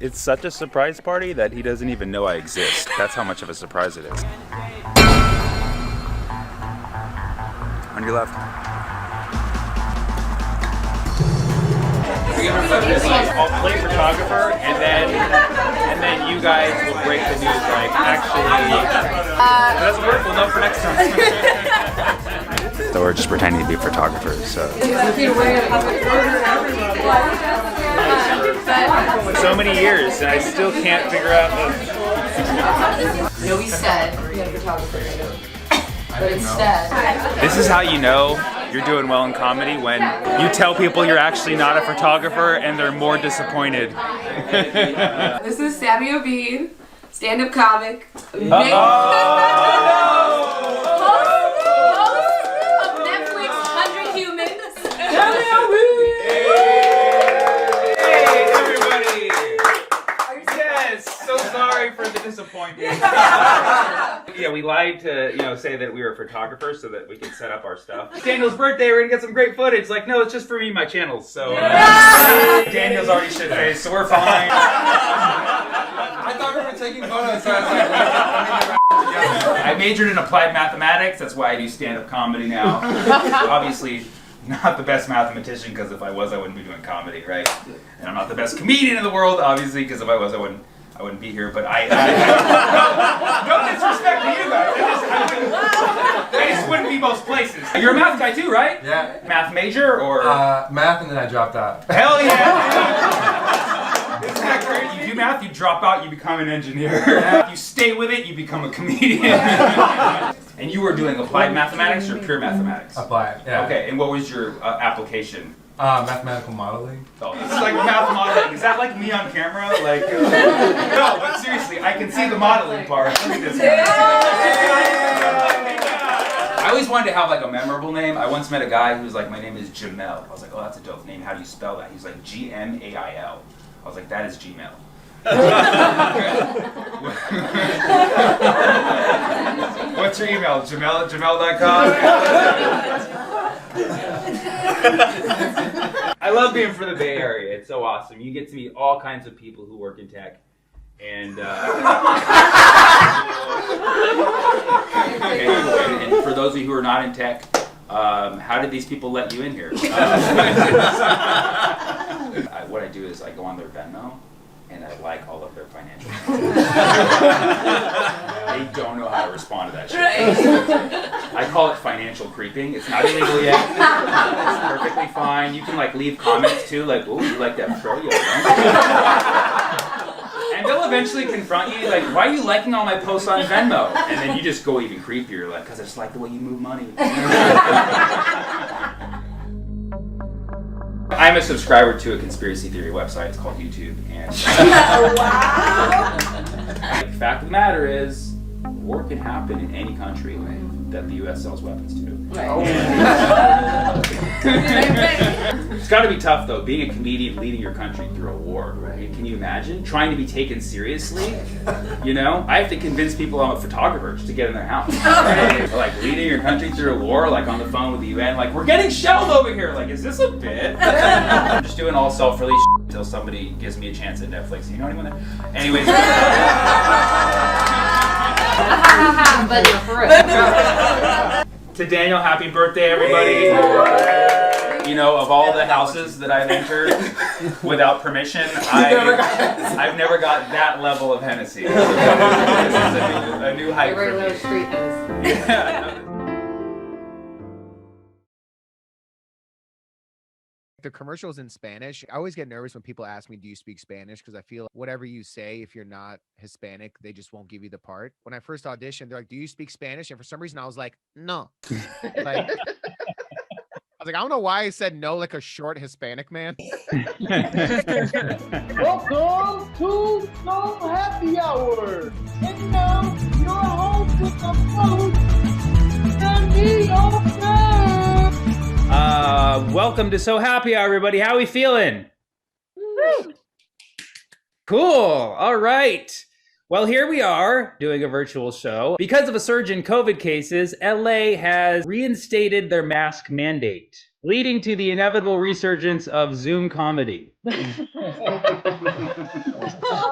It's such a surprise party that he doesn't even know I exist. That's how much of a surprise it is. On your left. I'll play photographer, and then you guys will break the news. Like, actually, if it doesn't work, we'll know for next time. So we're just pretending to be photographers. So many years, and I still can't figure out. No, we said we had a photographer. But instead, This is how you know you're doing well in comedy, when you tell people you're actually not a photographer and they're more disappointed. this is Sammy Obeid, stand-up comic. Host of Netflix 100 Humans. Sammy Obeid! Hey, everybody! Yes, so sorry for the disappointment. Yeah, we lied to, say that we were photographers so that we could set up our stuff. It's Daniel's birthday, we're gonna get some great footage. Like, no, it's just for me and my channels, so... Daniel's already shit-faced, so we're fine. I thought we were taking photos, so I was like, I majored in applied mathematics, that's why I do stand-up comedy now. Obviously, not the best mathematician, because if I was, I wouldn't be doing comedy, right? And I'm not the best comedian in the world, obviously, because if I was, I wouldn't be here, but no disrespect to you guys. I just wouldn't be most places. You're a math guy too, right? yeah. Math major or? Math, and then I dropped out. Hell yeah! Isn't that great? You do math, you drop out, you become an engineer. If you stay with it, you become a comedian. And you were doing applied mathematics or pure mathematics? Applied, yeah. Okay, and what was your application? Mathematical modeling. Oh, this is like math modeling. Is that like me on camera? Like, no, but seriously, I can see the modeling part. Look at this guy. I always wanted to have like a memorable name. I once met a guy who was like, my name is Jamel. I was like, oh, that's a dope name. How do you spell that? He's like, Gmail. I was like, that is Gmail. What's your email? Jamel@gmail.com? I love being from the Bay Area. It's so awesome. You get to meet all kinds of people who work in tech. And, and for those of you who are not in tech, how did these people let you in here? What I do is I go on their Venmo and I like all of their financials. They don't know how to respond to that shit. I call it financial creeping. It's not illegal yet. It's perfectly fine. You can like leave comments too, like, "Oh, you like that pro, don't?" And they'll eventually confront you, like, "Why are you liking all my posts on Venmo?" And then you just go even creepier, like, "Because I just like the way you move money." I'm a subscriber to a conspiracy theory website. It's called YouTube. And wow! the fact of the matter is, war can happen in any country that the U.S. sells weapons to. Right. It's got to be tough, though, being a comedian leading your country through a war. Right? Can you imagine trying to be taken seriously? I have to convince people I'm a photographer just to get in their house. Right? Like leading your country through a war, like on the phone with the UN, like, we're getting shelled over here. Like, is this a bit? I'm just doing all self-release until somebody gives me a chance at Netflix. You know anyone there? Anyways. But for real. To Daniel, happy birthday, everybody. Of all the houses that I've entered without permission, I've never got that level of Hennessy. This is a new height for me. Street news. Yeah. The commercials in Spanish, I always get nervous when people ask me, do you speak Spanish? Because I feel whatever you say, if you're not Hispanic, they just won't give you the part. When I first auditioned, they're like, do you speak Spanish? And for some reason, I was like, no. Like, I was like, I don't know why I said no like a short Hispanic man. Welcome to So Happy Hour. And now, your host with the most, Sammy Obeid. Welcome to So Happy Hour, everybody. How are we feeling? Woo. Cool. All right. Well, here we are doing a virtual show. Because of a surge in COVID cases, LA has reinstated their mask mandate. leading to the inevitable resurgence of Zoom comedy.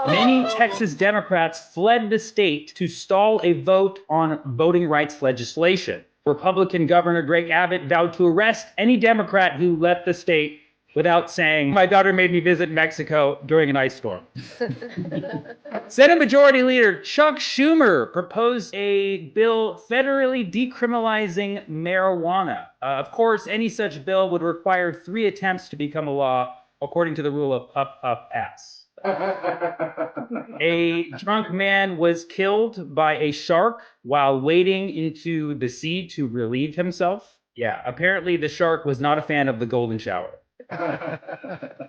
Many Texas Democrats fled the state to stall a vote on voting rights legislation. Republican Governor Greg Abbott vowed to arrest any Democrat who left the state without saying, "My daughter made me visit Mexico during an ice storm." Senate Majority Leader Chuck Schumer proposed a bill federally decriminalizing marijuana. Of course, any such bill would require 3 attempts to become a law, according to the rule of puff, puff, pass. A drunk man was killed by a shark while wading into the sea to relieve himself. Yeah, apparently the shark was not a fan of the golden shower.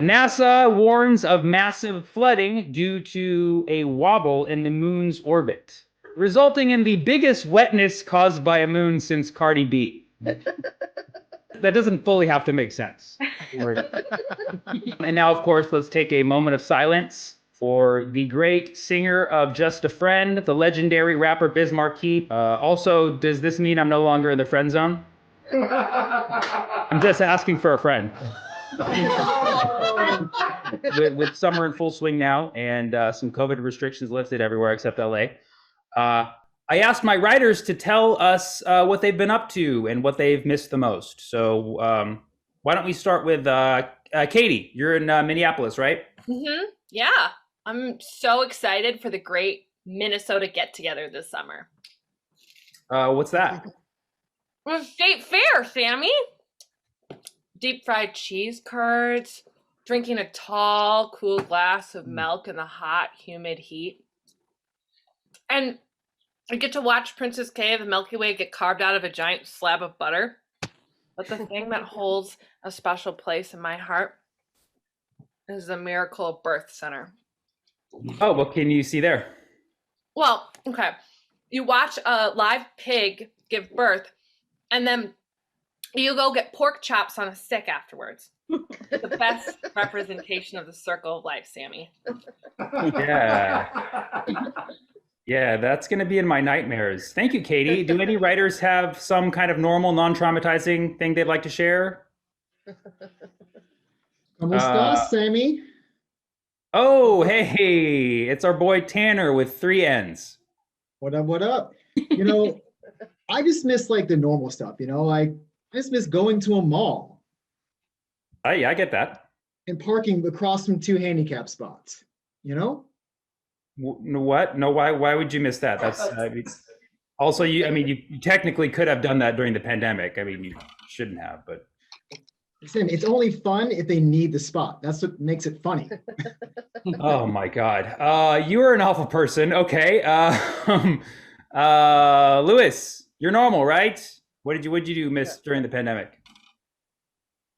NASA warns of massive flooding due to a wobble in the moon's orbit, resulting in the biggest wetness caused by a moon since Cardi B. That doesn't fully have to make sense. And now, of course, let's take a moment of silence for the great singer of Just a Friend, the legendary rapper Biz Markie. Also, does this mean I'm no longer in the friend zone? I'm just asking for a friend. With summer in full swing now and some COVID restrictions lifted everywhere except LA, I asked my writers to tell us what they've been up to and what they've missed the most. So why don't we start with Katie? You're in Minneapolis, right? Mm-hmm. Yeah, I'm so excited for the great Minnesota get-together this summer. What's that? Well, State Fair, Sammy. Deep fried cheese curds, drinking a tall, cool glass of milk in the hot, humid heat. And I get to watch Princess K of the Milky Way get carved out of a giant slab of butter. But the thing that holds a special place in my heart is the Miracle Birth Center. Oh, what can you see there? Well, okay. You watch a live pig give birth, and then you go get pork chops on a stick afterwards. The best representation of the circle of life, Sammy. Yeah. Yeah, that's going to be in my nightmares. Thank you, Katie. Do any writers have some kind of normal, non-traumatizing thing they'd like to share? ¿Cómo estás, Sammy? Oh, hey, it's our boy Tanner with 3 N's. What up, what up? You know, I just miss like the normal stuff, you know, like I just miss going to a mall Yeah, I get that. and parking across from 2 handicap spots, you know? What? No, why would you miss that? That's also you. I mean, you technically could have done that during the pandemic. I mean, you shouldn't have, but Sam, it's only fun if they need the spot. That's what makes it funny. oh my God, you are an awful person. Okay, Lewis, you're normal, right? What did you miss during the pandemic?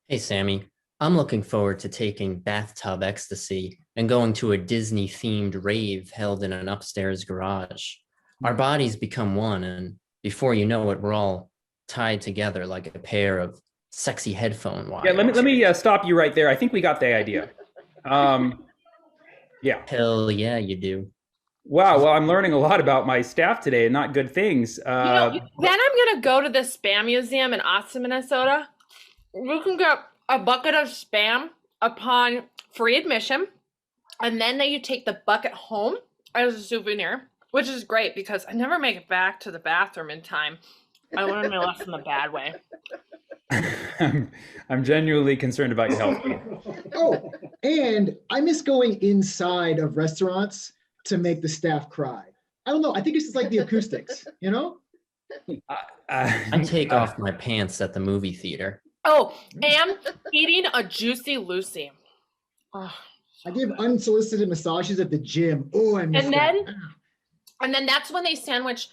Hey, Sammy. I'm looking forward to taking bathtub ecstasy and going to a Disney-themed rave held in an upstairs garage. Our bodies become one, and before you know it, we're all tied together like a pair of sexy headphone wires. Yeah, let me stop you right there. I think we got the idea. Yeah. Hell yeah, you do. Wow. Well, I'm learning a lot about my staff today, and not good things. Then I'm gonna go to the Spam Museum in Austin, Minnesota. You can get a bucket of Spam upon free admission, and then you take the bucket home as a souvenir, which is great because I never make it back to the bathroom in time. I learned my lesson the bad way. I'm genuinely concerned about your health. Oh, and I miss going inside of restaurants to make the staff cry. I don't know. I think it's just like the acoustics, you know? I take off my pants at the movie theater. Oh, and eating a Juicy Lucy. Oh, I give unsolicited massages at the gym. Oh, I miss that. And then that's when they sandwich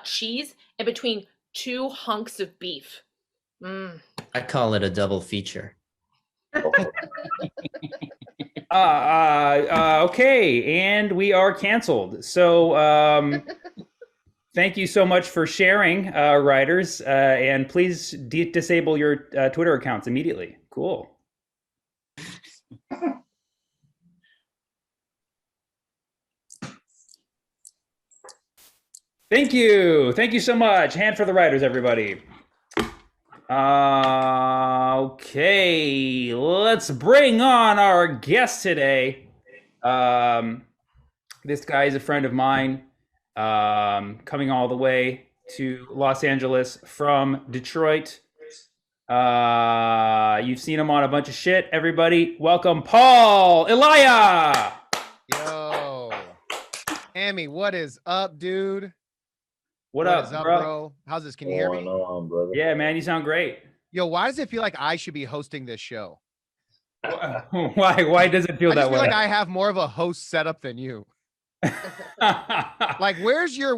cheese in between 2 hunks of beef. I call it a double feature. Okay, and we are canceled. So thank you so much for sharing, writers, and please disable your Twitter accounts immediately. Cool. Thank you so much. Hand for the writers, everybody. Okay, let's bring on our guest today. This guy is a friend of mine, coming all the way to Los Angeles from Detroit. You've seen him on a bunch of shit. Everybody, welcome Paul Elia. Yo, Sammy, what is up, dude? What is up, up, bro? How's this? Can you hear me? On, brother? Yeah, man, you sound great. Yo, why does it feel like I should be hosting this show? Why does it feel I that just feel way? like I have more of a host setup than you. Like, where's your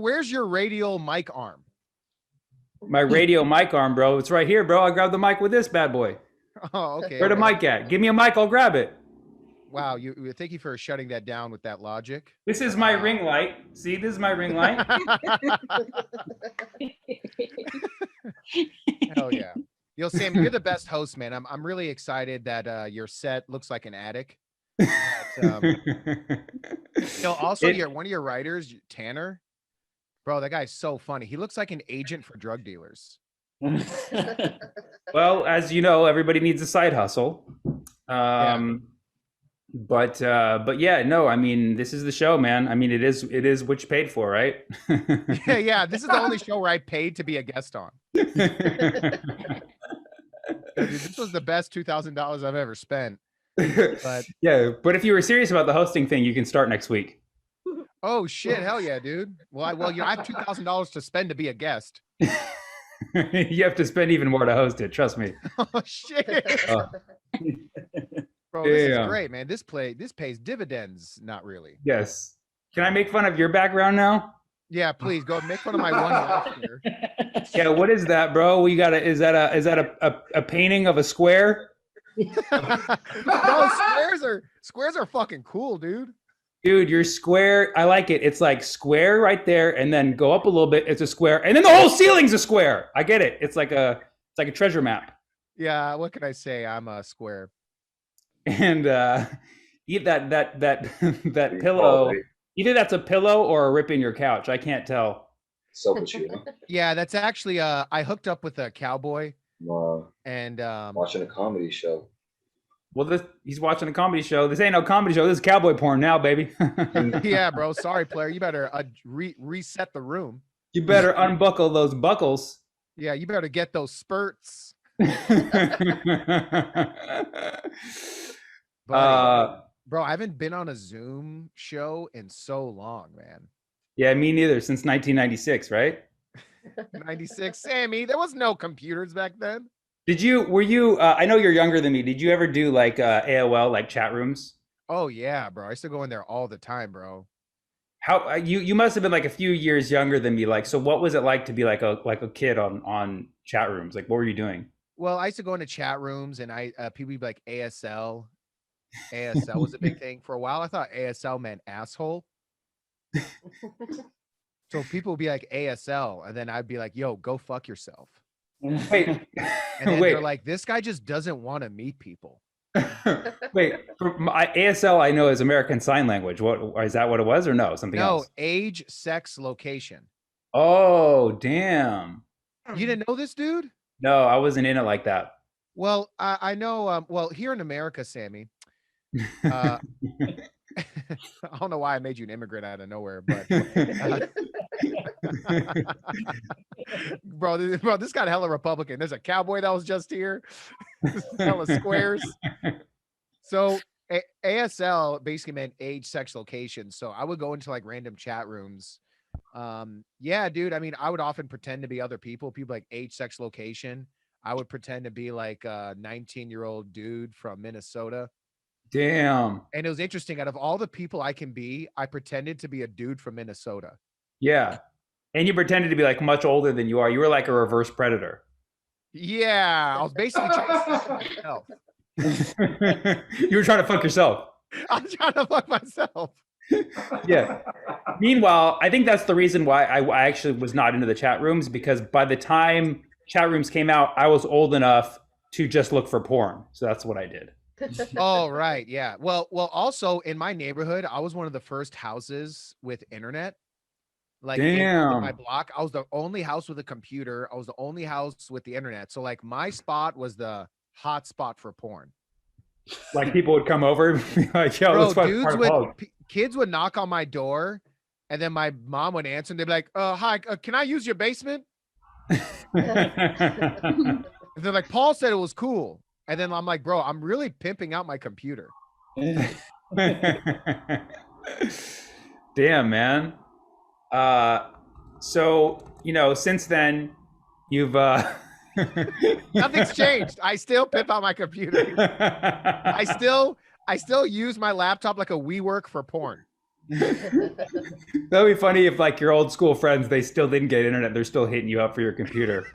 radial mic arm? My radio mic arm, bro. It's right here, bro. I grabbed the mic with this bad boy. Oh, okay. Where the mic at? Give me a mic, I'll grab it. Wow, thank you for shutting that down with that logic. This is my ring light. See, this is my ring light. Hell yeah. Yo, Sam, you're the best host, man. I'm really excited that your set looks like an attic. Also, one of your writers, Tanner, bro, that guy's so funny. He looks like an agent for drug dealers. Well, as you know, everybody needs a side hustle. But yeah, no, I mean, this is the show, man. I mean, it is what you paid for, right? yeah. This is the only show where I paid to be a guest on. Dude, this was the best $2,000 I've ever spent. But yeah, but if you were serious about the hosting thing, you can start next week. Oh shit, hell yeah, dude. Well, I have $2,000 to spend to be a guest. You have to spend even more to host it. Trust me. Oh shit. Bro, this is great, man. This pays dividends. Not really. Yes. Can I make fun of your background now? Yeah, please go make fun of my one last year. Yeah, what is that, bro? Is that a painting of a square? No, squares are fucking cool, dude. Dude, your square, I like it. It's like square right there, and then go up a little bit, it's a square, and then the whole ceiling's a square. I get it. It's like a treasure map. Yeah, what can I say? I'm a square. And eat that pillow. Either that's a pillow or a rip in your couch. I can't tell. Yeah, that's actually I hooked up with a cowboy. Wow. And Watching a comedy show. Well, he's watching a comedy show. This ain't no comedy show. This is cowboy porn now, baby. Yeah, bro. Sorry, player. You better reset the room. You better unbuckle those buckles. Yeah, you better get those spurts. Bro, I haven't been on a Zoom show in so long, man. Yeah, me neither. Since 1996, right? 96. Sammy, there was no computers back then. Were you, I know you're younger than me. Did you ever do like AOL, like chat rooms? Oh yeah, bro. I used to go in there all the time, bro. How you must have been like a few years younger than me. Like, so what was it like to be like a kid on chat rooms? Like, what were you doing? Well, I used to go into chat rooms and people would be like ASL. ASL was a big thing for a while. I thought ASL meant asshole. So people would be like ASL, and then I'd be like, yo, go fuck yourself. Wait. And then they're like, this guy just doesn't want to meet people. Wait, ASL I know is American Sign Language. What is that? What it was, or no? Something else? No, age, sex, location. Oh, damn. You didn't know this, dude? No, I wasn't in it like that. Well, I know. Well, here in America, Sammy. I don't know why I made you an immigrant out of nowhere, but bro, this got hella Republican. There's a cowboy that was just here. Hella squares. So ASL basically meant age, sex, location. So I would go into like random chat rooms. Yeah, dude. I mean, I would often pretend to be other people. People like age, sex, location. I would pretend to be like a 19-year-old dude from Minnesota. Damn. And it was interesting. Out of all the people I can be, I pretended to be a dude from Minnesota. Yeah. And you pretended to be like much older than you are. You were like a reverse predator. Yeah. I was basically trying to fuck myself. You were trying to fuck yourself. I'm trying to fuck myself. Yeah. Meanwhile, I think that's the reason why I actually was not into the chat rooms, because by the time chat rooms came out, I was old enough to just look for porn. So that's what I did. Oh, right. Yeah. Well, also in my neighborhood, I was one of the first houses with internet. Like in my Damn. block, I was the only house with a computer. I was the only house with the internet. So like my spot was the hot spot for porn. Like people would come over and be like, yo, Bro, let's watch dudes Pornhub. would kids would knock on my door, and then my mom would answer, and they'd be like, hi, can I use your basement?" And they're like, "Paul said it was cool." And then I'm like, "Bro, I'm really pimping out my computer." Damn, man. So, since then you've Nothing's changed. I still pimp out my computer. I still use my laptop like a WeWork for porn. That'd be funny if like your old school friends, they still didn't get internet. They're still hitting you up for your computer.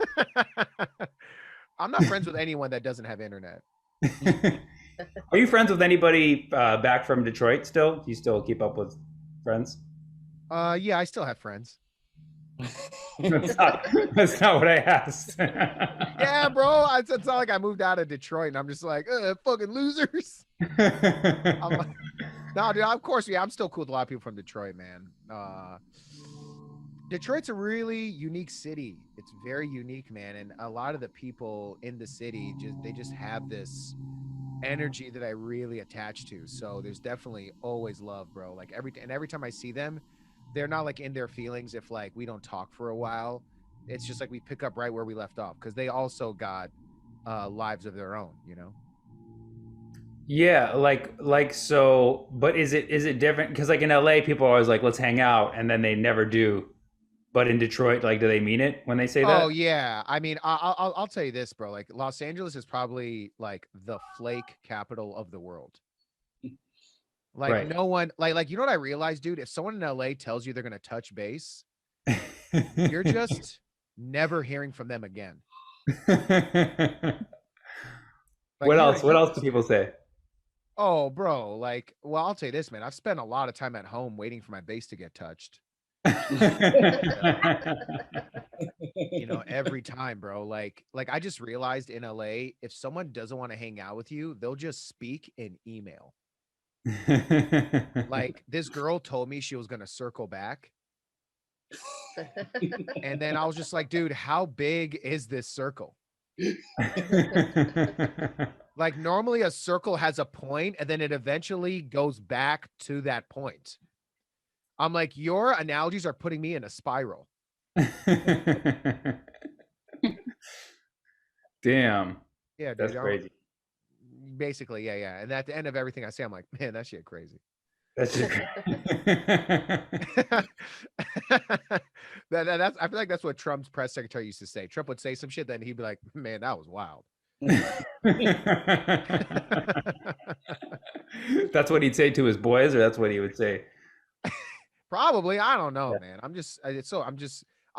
I'm not friends with anyone that doesn't have internet. Are you friends with anybody back from Detroit still? Do you still keep up with friends? Yeah, I still have friends. That's not what I asked. Yeah, bro. It's not like I moved out of Detroit and I'm just like, fucking losers. I'm like, no, dude, of course, yeah, I'm still cool with a lot of people from Detroit, man. Detroit's a really unique city. It's very unique, man. And a lot of the people in the city, they just have this energy that I really attach to. So there's definitely always love, bro. Like every time I see them, they're not like in their feelings if like we don't talk for a while. It's just like we pick up right where we left off because they also got lives of their own, Yeah, like so, but is it different? Because like in LA, people are always like, let's hang out, and then they never do. But in Detroit, like, do they mean it when they say that? Oh yeah, I mean, I'll tell you this, bro. Like Los Angeles is probably like the flake capital of the world. Like Right. no one, like you know what I realized, dude? If someone in LA tells you they're gonna touch base, you're just never hearing from them again. Like, What else? What else do people say? Oh, bro, like, well, I'll tell you this, man. I've spent a lot of time at home waiting for my base to get touched. Every time, bro. Like I just realized in LA, if someone doesn't want to hang out with you, they'll just speak in email. Like this girl told me she was gonna circle back. And then I was just like, dude, how big is this circle? Like normally a circle has a point and then it eventually goes back to that point. I'm like, your analogies are putting me in a spiral. Damn. Yeah, dude, That's crazy. Basically, yeah. And at the end of everything I say, I'm like, man, that shit crazy. That's just that's I feel like that's what Trump's press secretary used to say. Trump would say some shit, then he'd be like, man, that was wild. That's what he'd say to his boys, or that's what he would say? Probably. I don't know, man. I'll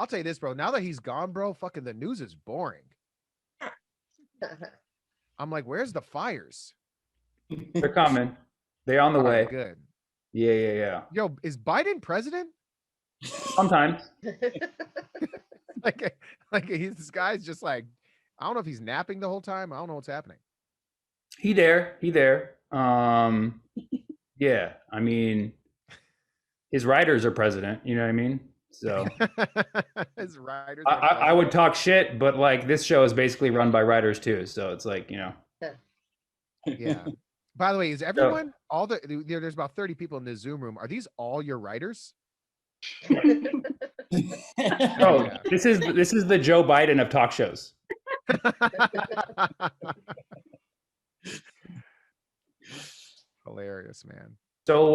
tell you this, bro. Now that he's gone, bro, fucking the news is boring. I'm like, where's the fires? They're coming. They're on the way. Good. Yeah. Yo, is Biden president? Sometimes. like this guy's just like, I don't know if he's napping the whole time. I don't know what's happening. He there. Yeah. I mean, his writers are president. You know what I mean? So his writers. I would talk shit, but like this show is basically run by writers too. So it's like, Yeah. By the way, is everyone there's about 30 people in this Zoom room. Are these all your writers? Oh, this is the Joe Biden of talk shows. Hilarious, man. So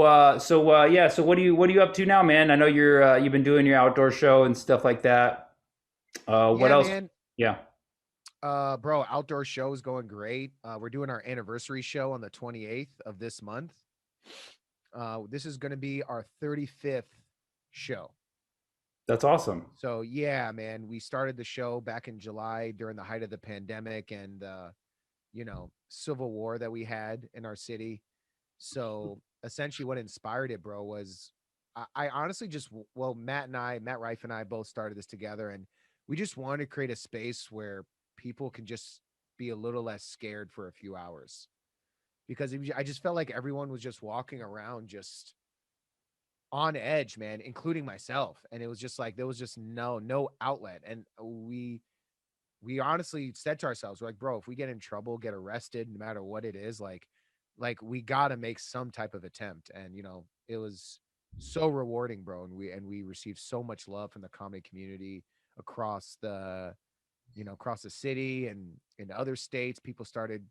what are you up to now, man? I know you've been doing your outdoor show and stuff like that. What else? Man. Yeah. Bro, outdoor show is going great. We're doing our anniversary show on the 28th of this month. This is going to be our 35th show. That's awesome. So yeah, man, we started the show back in July during the height of the pandemic and civil war that we had in our city. So essentially what inspired it, bro, was I honestly Matt Rife and I both started this together, and we just wanted to create a space where people can just be a little less scared for a few hours, because I just felt like everyone was just walking around just on edge, man, including myself. And it was just like there was just no outlet. And we honestly said to ourselves, we're like, bro, if we get in trouble, get arrested, no matter what it is, like we gotta make some type of attempt. And it was so rewarding, bro. And we received so much love from the comedy community across the across the city and in other states. People started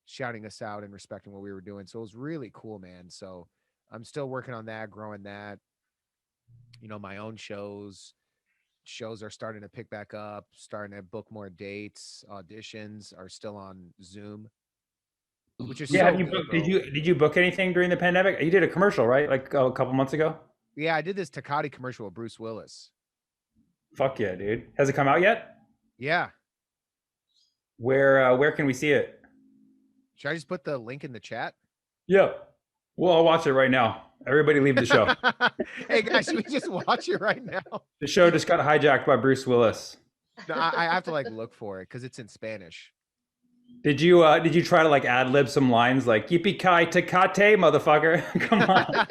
shouting us out and respecting what we were doing. So it was really cool, man. So I'm still working on that, growing that. My own shows are starting to pick back up, starting to book more dates. Auditions are still on Zoom, which is Yeah, so good, bro. did you book anything during the pandemic? You did a commercial, right? Like a couple months ago? Yeah, I did this Takati commercial with Bruce Willis. Fuck yeah, dude. Has it come out yet? Yeah. Where can we see it? Should I just put the link in the chat? Yeah. Well, I'll watch it right now. Everybody leave the show. Hey guys, should we just watch it right now? The show just got hijacked by Bruce Willis. No, I have to look for it because it's in Spanish. Did you try to ad lib some lines like yippee ki takate, motherfucker? Come on.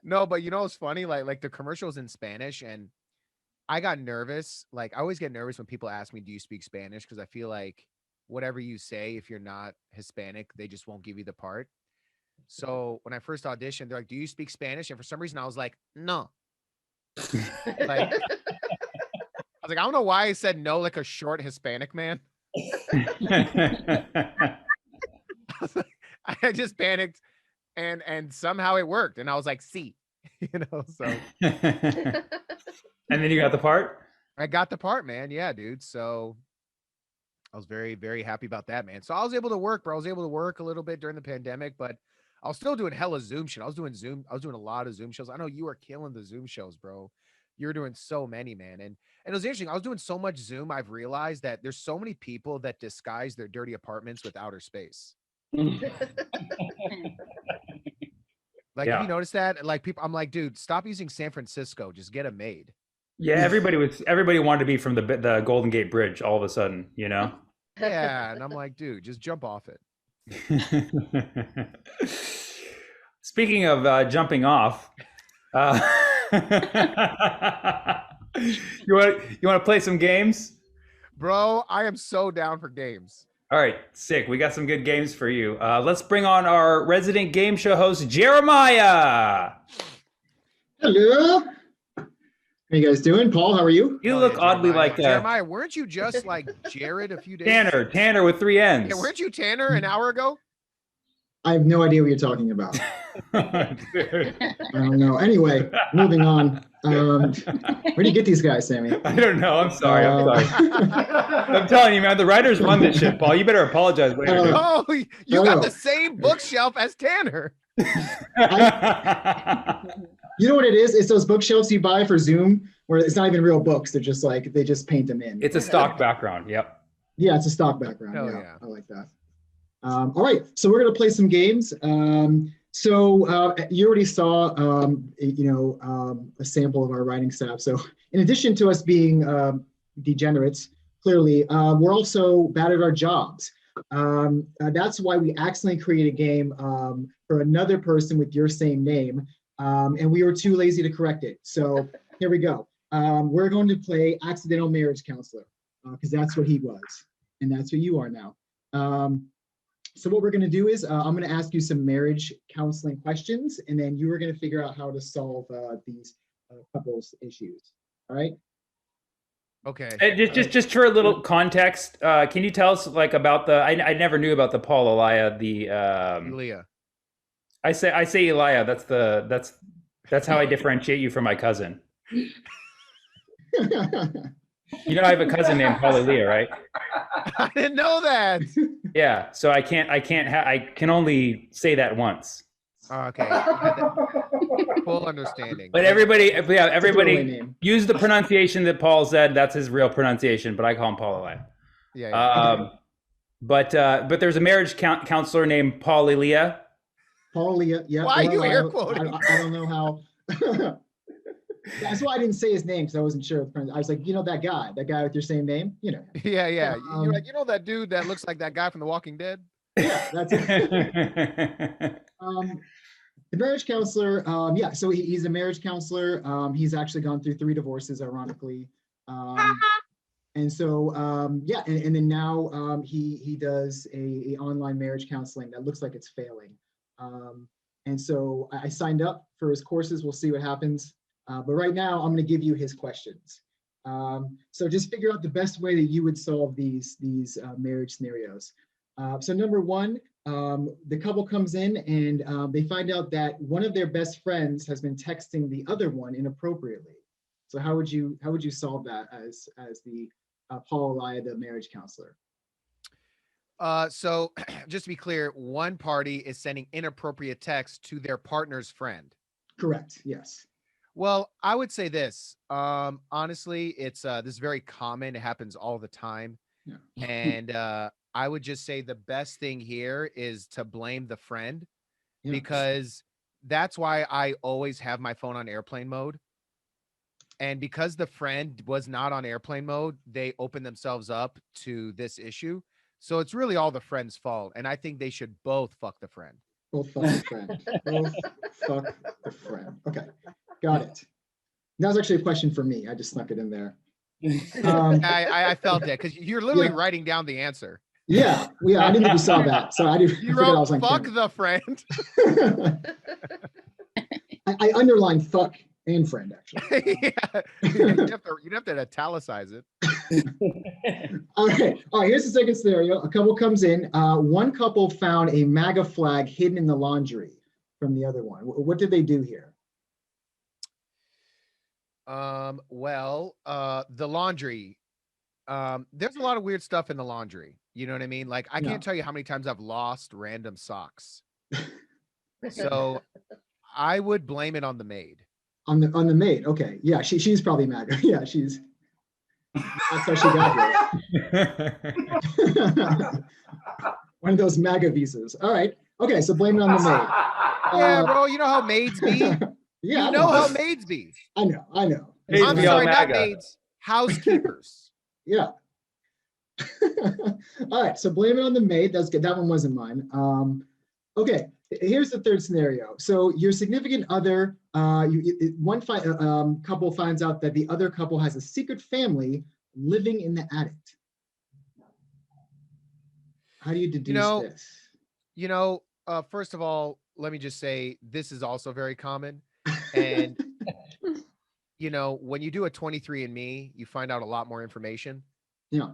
No, but it's funny, like the commercial's in Spanish, and I got nervous. Like I always get nervous when people ask me, do you speak Spanish? Because I feel like whatever you say, if you're not Hispanic, they just won't give you the part. So when I first auditioned, they're like, do you speak Spanish? And for some reason I was like, no. I don't know why I said no like a short Hispanic man. I just panicked and somehow it worked. And I was like, see, so. And then you got the part? I got the part, man. Yeah, dude. So I was very, very happy about that, man. So I was able to work, bro. I was able to work a little bit during the pandemic, but I was still doing hella Zoom shit. I was doing a lot of Zoom shows. I know you were killing the Zoom shows, bro. You were doing so many, man. And it was interesting. I was doing so much Zoom. I've realized that there's so many people that disguise their dirty apartments with outer space. Have you noticed that? Like people, I'm like, dude, stop using San Francisco. Just get a maid. Yeah, everybody wanted to be from the Golden Gate Bridge all of a sudden, Yeah, and I'm like, dude, just jump off it. Speaking of jumping off, you want to play some games? Bro, I am so down for games. All right, sick. We got some good games for you. Let's bring on our resident game show host, Jeremiah. Hello. How you guys doing? Paul, how are you? You look oddly like Jeremiah, weren't you just like Jared a few days ago? Tanner with 3 N's. Yeah, weren't you Tanner an hour ago? I have no idea what you're talking about. I don't know. Anyway, moving on. Where do you get these guys, Sammy? I don't know. I'm sorry. I'm telling you, man. The writers run this shit, Paul. You better apologize later. Oh, you got the same bookshelf as Tanner. You know what it is? It's those bookshelves you buy for Zoom where it's not even real books. They're just they just paint them in. It's a stock background. Yep. Yeah, it's a stock background. Yeah. I like that. All right, so we're gonna play some games. So you already saw, a sample of our writing staff. So in addition to us being degenerates, clearly, we're also bad at our jobs. That's why we accidentally created a game for another person with your same name. And we were too lazy to correct it. So here we go. We're going to play accidental marriage counselor because that's what he was. And that's what you are now. So what we're going to do is I'm going to ask you some marriage counseling questions, and then you are going to figure out how to solve these couples issues. All right? Okay. Just for a little context, can you tell us about the? I never knew about the Paul Elia. Elia. I say Elia. That's how I differentiate you from my cousin. You know, I have a cousin named Paul Elia, right? I didn't know that. Yeah, so I can only say that once. Okay. Full understanding. But everybody use the pronunciation that Paul said. That's his real pronunciation, but I call him Paul Elia. Yeah. But there's a marriage counselor named Paul Elia. Paul Elia, yeah. Why are you air quoting? I don't know how. That's why I didn't say his name because I wasn't sure. I was like, that guy with your same name, Yeah. You're like, that dude that looks like that guy from The Walking Dead? Yeah, that's it. The marriage counselor, yeah, so he's a marriage counselor. He's actually gone through 3 divorces, ironically. And so, yeah, and then now he does a online marriage counseling that looks like it's failing. And so I signed up for his courses. We'll see what happens. But right now, I'm going to give you his questions. So just figure out the best way that you would solve these marriage scenarios. So number 1, the couple comes in and they find out that one of their best friends has been texting the other one inappropriately. So how would you solve that as the Paul Elia, the marriage counselor? So just to be clear, one party is sending inappropriate text to their partner's friend. Correct. Yes. Well, I would say this. Honestly, it's this is very common. It happens all the time. Yeah. And I would just say the best thing here is to blame the friend, Yeah. because that's why I always have my phone on airplane mode. And because the friend was not on airplane mode, they opened themselves up to this issue. So it's really all the friend's fault. And I think they should both fuck the friend. Both fuck the friend. Both fuck the friend. Okay. Got it. That was actually a question for me. I just snuck it in there. I felt it because you're literally Yeah. writing down the answer. Yeah. I didn't think you saw that. So I didn't. You I wrote was on fuck camera. the friend. I underlined fuck and friend, actually. Yeah. You'd have to italicize it. All right. Here's the second scenario. A couple comes in. One couple found a MAGA flag hidden in the laundry from the other one. What did they do here? Well, the laundry. There's a lot of weird stuff in the laundry. You know what I mean? Like, I Yeah. can't tell you how many times I've lost random socks. So I would blame it on the maid. On the maid. Okay. Yeah. She's probably MAGA. Yeah. That's how she got here. One of those MAGA visas. All right. Okay. So blame it on the maid. Yeah, bro. You know how maids be? Yeah. You know how maids be. I know. Maids I'm be all sorry, not MAGA. maids. Housekeepers. Yeah. All right. So blame it on the maid. That's good. That one wasn't mine. Okay. Here's the third scenario. So your significant other, couple finds out that the other couple has a secret family living in the attic. How do you deduce this? First of all, let me just say this is also very common. And when you do a 23andMe, you find out a lot more information. Yeah.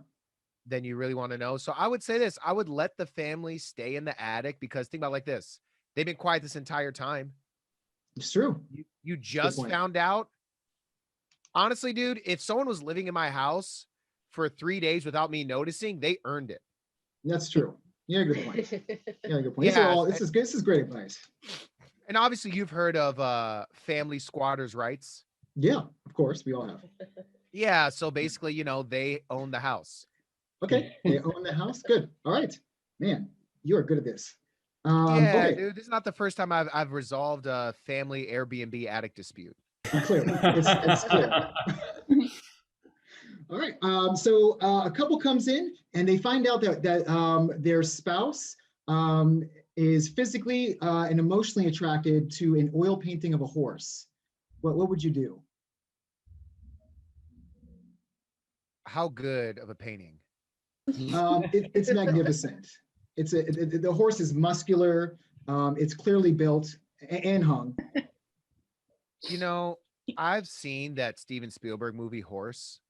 Than you really want to know. So I would say this, I would let the family stay in the attic, because think about it like this. They've been quiet this entire time. It's true. You just found out. Honestly, dude, if someone was living in my house for 3 days without me noticing, they earned it. That's true. Yeah, good point. Yeah, good point. Yeah, This is great advice. And obviously you've heard of family squatters' rights. Yeah, of course, we all have. Yeah, so basically, they own the house. Okay, they own the house. Good. All right, man, you are good at this. Yeah, okay. dude, this is not the first time I've resolved a family Airbnb attic dispute. Clearly, it's clear. All right. So a couple comes in and they find out that their spouse is physically and emotionally attracted to an oil painting of a horse. What would you do? How good of a painting? It's magnificent. The horse is muscular. It's clearly built and hung. I've seen that Steven Spielberg movie Horse,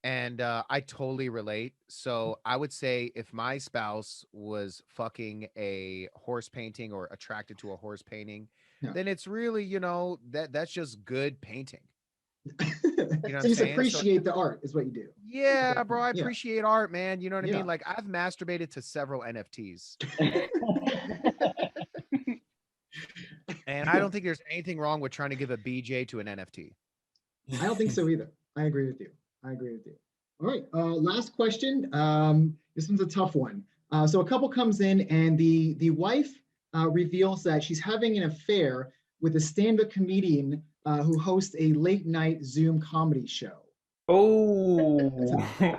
and I totally relate. So I would say if my spouse was fucking a horse painting or attracted to a horse painting, then it's really, that's just good painting. So just appreciate the art is what you do. Yeah, bro, I appreciate art, man. You know what I Yeah. mean? Like, I've masturbated to several NFTs. And I don't think there's anything wrong with trying to give a BJ to an NFT. I don't think so either. I agree with you. All right, last question. This one's a tough one. So a couple comes in and the wife reveals that she's having an affair with a stand-up comedian who hosts a late night Zoom comedy show. Oh. Yeah.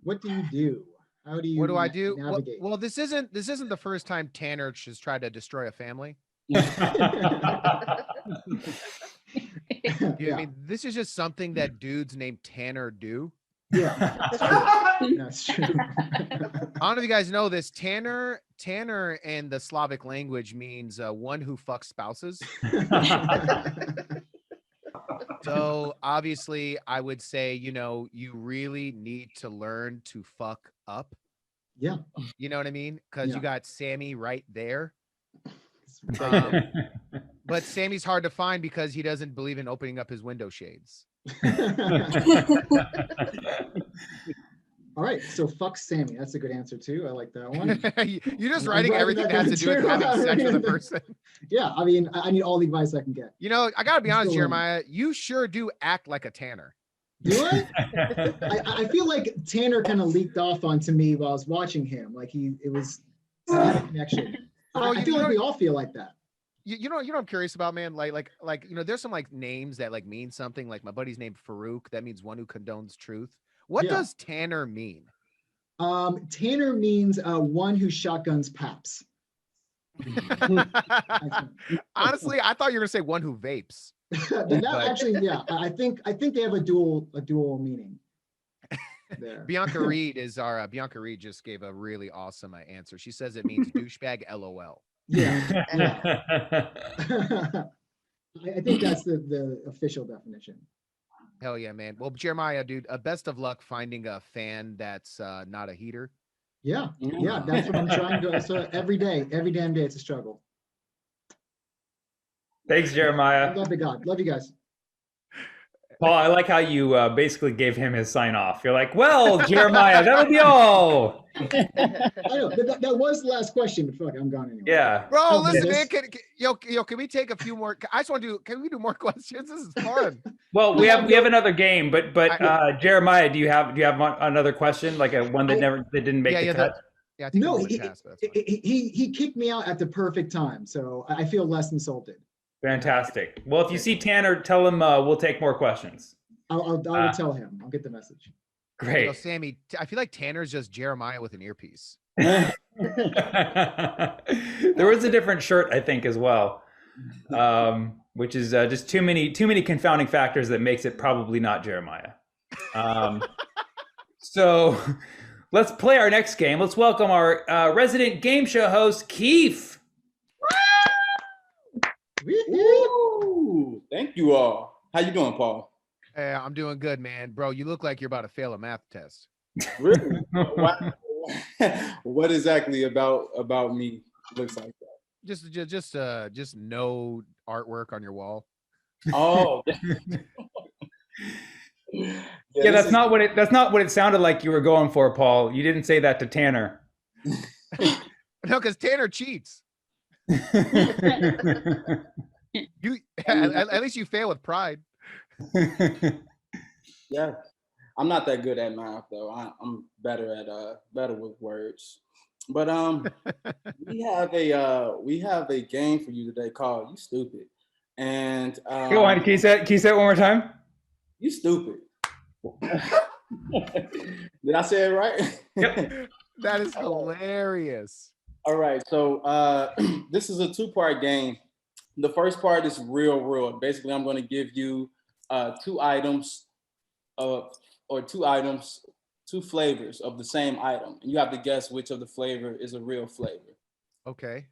What do you do? How do you What do I do? navigate? Well, this isn't the first time Tanner has tried to destroy a family. I mean, this is just something that dudes named Tanner do. Yeah, that's true. I don't know if you guys know this. Tanner in the Slavic language means one who fucks spouses. So obviously, I would say, you really need to learn to fuck up. Yeah. You know what I mean? Because you got Sammy right there. But Sammy's hard to find because he doesn't believe in opening up his window shades. All right, so fuck Sammy. That's a good answer too. I like that one. You're just writing everything that has to do with having sex with a person. Yeah, I mean, I need all the advice I can get. I gotta be honest, Jeremiah. You sure do act like a Tanner. Do I? I feel like Tanner kind of leaked off onto me while I was watching him. Like it was had a connection. I feel like we all feel like that. You know what I'm curious about, man? Like there's some like names that like mean something. Like my buddy's named Farouk. That means one who condones truth. What does Tanner mean? Tanner means one who shotguns paps. Honestly, I thought you were gonna say one who vapes. Actually, yeah, I think they have a dual meaning. There. Bianca Reed just gave a really awesome answer. She says it means douchebag LOL. Yeah. I think that's the official definition. Hell yeah, man. Well, Jeremiah, dude, best of luck finding a fan that's not a heater. Yeah, that's what I'm trying to. So every damn day, it's a struggle. Thanks, Jeremiah. Love to God. Love you guys. Paul, I like how you basically gave him his sign off. You're like, well, Jeremiah, that'll be all. I know that was the last question, but fuck, I'm gone anyway. Yeah, bro. Listen, man. Can we take a few more? I just want to do. Can we do more questions? This is fun. Well, we have another game, but Jeremiah, do you have another question, like a one that didn't make the cut? Yeah, I think no, he kicked me out at the perfect time, so I feel less insulted. Fantastic. Well, if you see Tanner, tell him we'll take more questions. I will tell him. I'll get the message. Great. Sammy, I feel like Tanner's just Jeremiah with an earpiece. There was a different shirt, I think, as well, which is just too many confounding factors that makes it probably not Jeremiah. So let's play our next game. Let's welcome our resident game show host, Keith. Ooh, thank you all. How you doing, Paul? Hey, I'm doing good, man. Bro, you look like you're about to fail a math test. Really? What exactly about me looks like that? Just no artwork on your wall. Oh. Yeah, that's not what it sounded like you were going for, Paul. You didn't say that to Tanner. No, because Tanner cheats. You at least you fail with pride. Yeah, I'm not that good at math though. I'm better with words. But we have a game for you today called "You Stupid," and go on. Can you say it one more time? You stupid. Did I say it right? Yep. That is hilarious. All right, so this is a two-part game. The first part is real world. Basically, I'm going to give you two flavors of the same item, and you have to guess which of the flavor is a real flavor. Okay.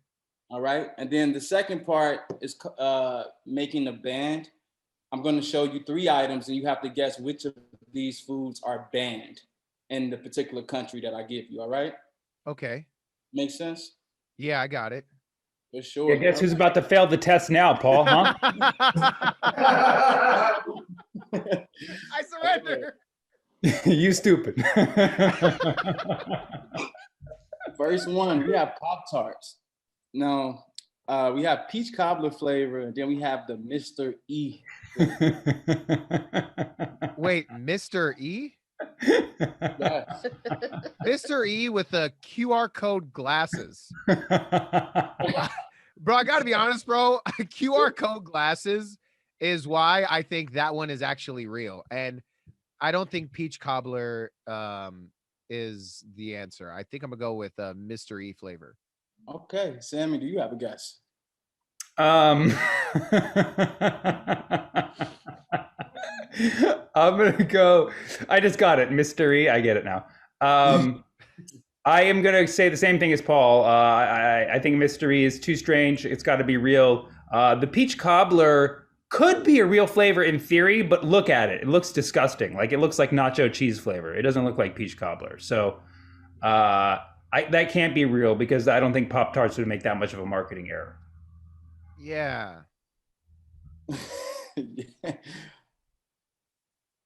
All right, and then the second part is making a band. I'm going to show you three items, and you have to guess which of these foods are banned in the particular country that I give you. All right? Okay. Make sense? Yeah, I got it. For sure. I guess who's about to fail the test now, Paul, huh? I surrender. You stupid. First one, we have Pop-Tarts. Now, we have peach cobbler flavor, and then we have the Mr. E. Wait, Mr. E? Yes. Mr. E with the QR code glasses. Bro, I gotta be honest, bro. QR code glasses is why I think that one is actually real. And I don't think peach cobbler is the answer. I think I'm gonna go with mystery flavor. Okay, Sammy, do you have a guess? I'm gonna go. I just got it. Mystery. I get it now. I am gonna say the same thing as Paul. I think mystery is too strange. It's got to be real. The peach cobbler could be a real flavor in theory, but look at it. It looks disgusting. Like it looks like nacho cheese flavor. It doesn't look like peach cobbler. So that can't be real because I don't think Pop Tarts would make that much of a marketing error. Yeah. Yeah.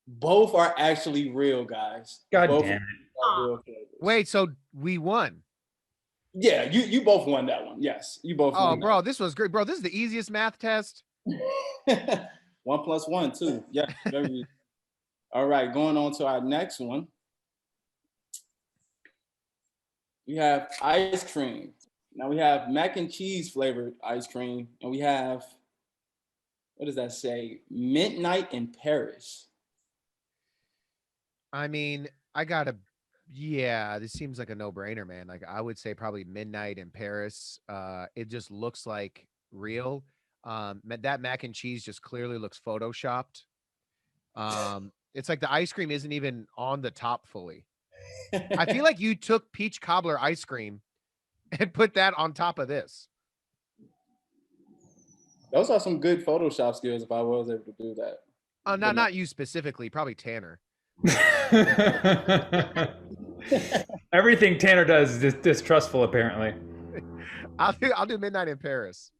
Both are actually real, guys. God Both damn it. are real flavors. Wait, so we won? Yeah, you both won that one. Yes, you both Oh, won. bro, this was great, bro. This is the easiest math test. 1 + 1, 2. Yeah, very easy. All right, going on to our next one. We have ice cream. Now we have mac and cheese flavored ice cream, and we have, what does that say? Midnight in Paris. I mean, yeah, this seems like a no-brainer, man. Like I would say probably midnight in Paris. It just looks like real. That mac and cheese just clearly looks photoshopped. It's like the ice cream isn't even on the top fully. I feel like you took peach cobbler ice cream and put that on top of this. Those are some good Photoshop skills if I was able to do that. Not you specifically, probably Tanner. Everything Tanner does is distrustful, apparently. I'll do midnight in Paris.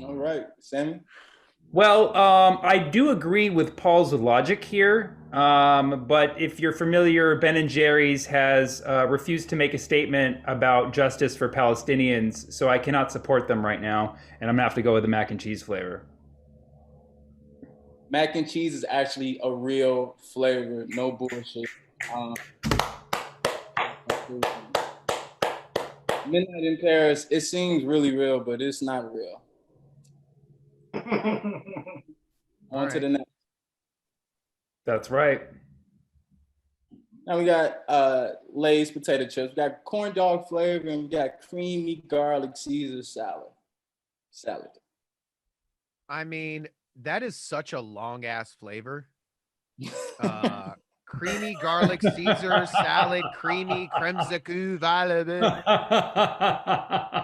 All right, Sammy. Well, I do agree with Paul's logic here, but if you're familiar, Ben & Jerry's has refused to make a statement about justice for Palestinians, so I cannot support them right now, and I'm gonna have to go with the mac and cheese flavor. Mac and cheese is actually a real flavor, no bullshit. Midnight in Paris, it seems really real, but it's not real. On to the next. That's right. Now we got Lay's potato chips. We got corn dog flavor, and we got creamy garlic Caesar salad. I mean, that is such a long ass flavor. Creamy garlic Caesar salad, creamy cremsicle violet.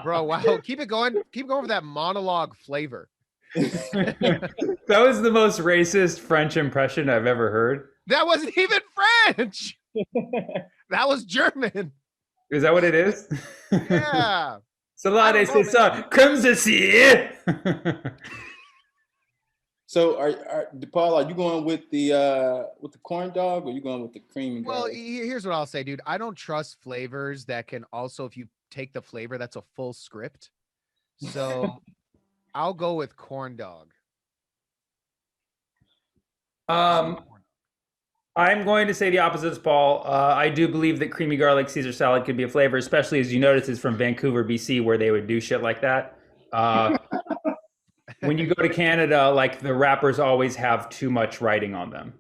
Bro, wow. Keep going for that monologue flavor. That was the most racist French impression I've ever heard. That wasn't even French. That was German. Is that what it is? Yeah. Salade, c'est ça. Crème ceci. So, Paul, are you going with the corn dog, or are you going with the creamy Well, garlic? here's what I'll say, dude. I don't trust flavors that can also, if you take the flavor, that's a full script. So I'll go with corn dog. I'm going to say the opposite as Paul. I do believe that creamy garlic Caesar salad could be a flavor, especially as you notice it's from Vancouver, BC, where they would do shit like that. When you go to Canada, like the wrappers always have too much writing on them.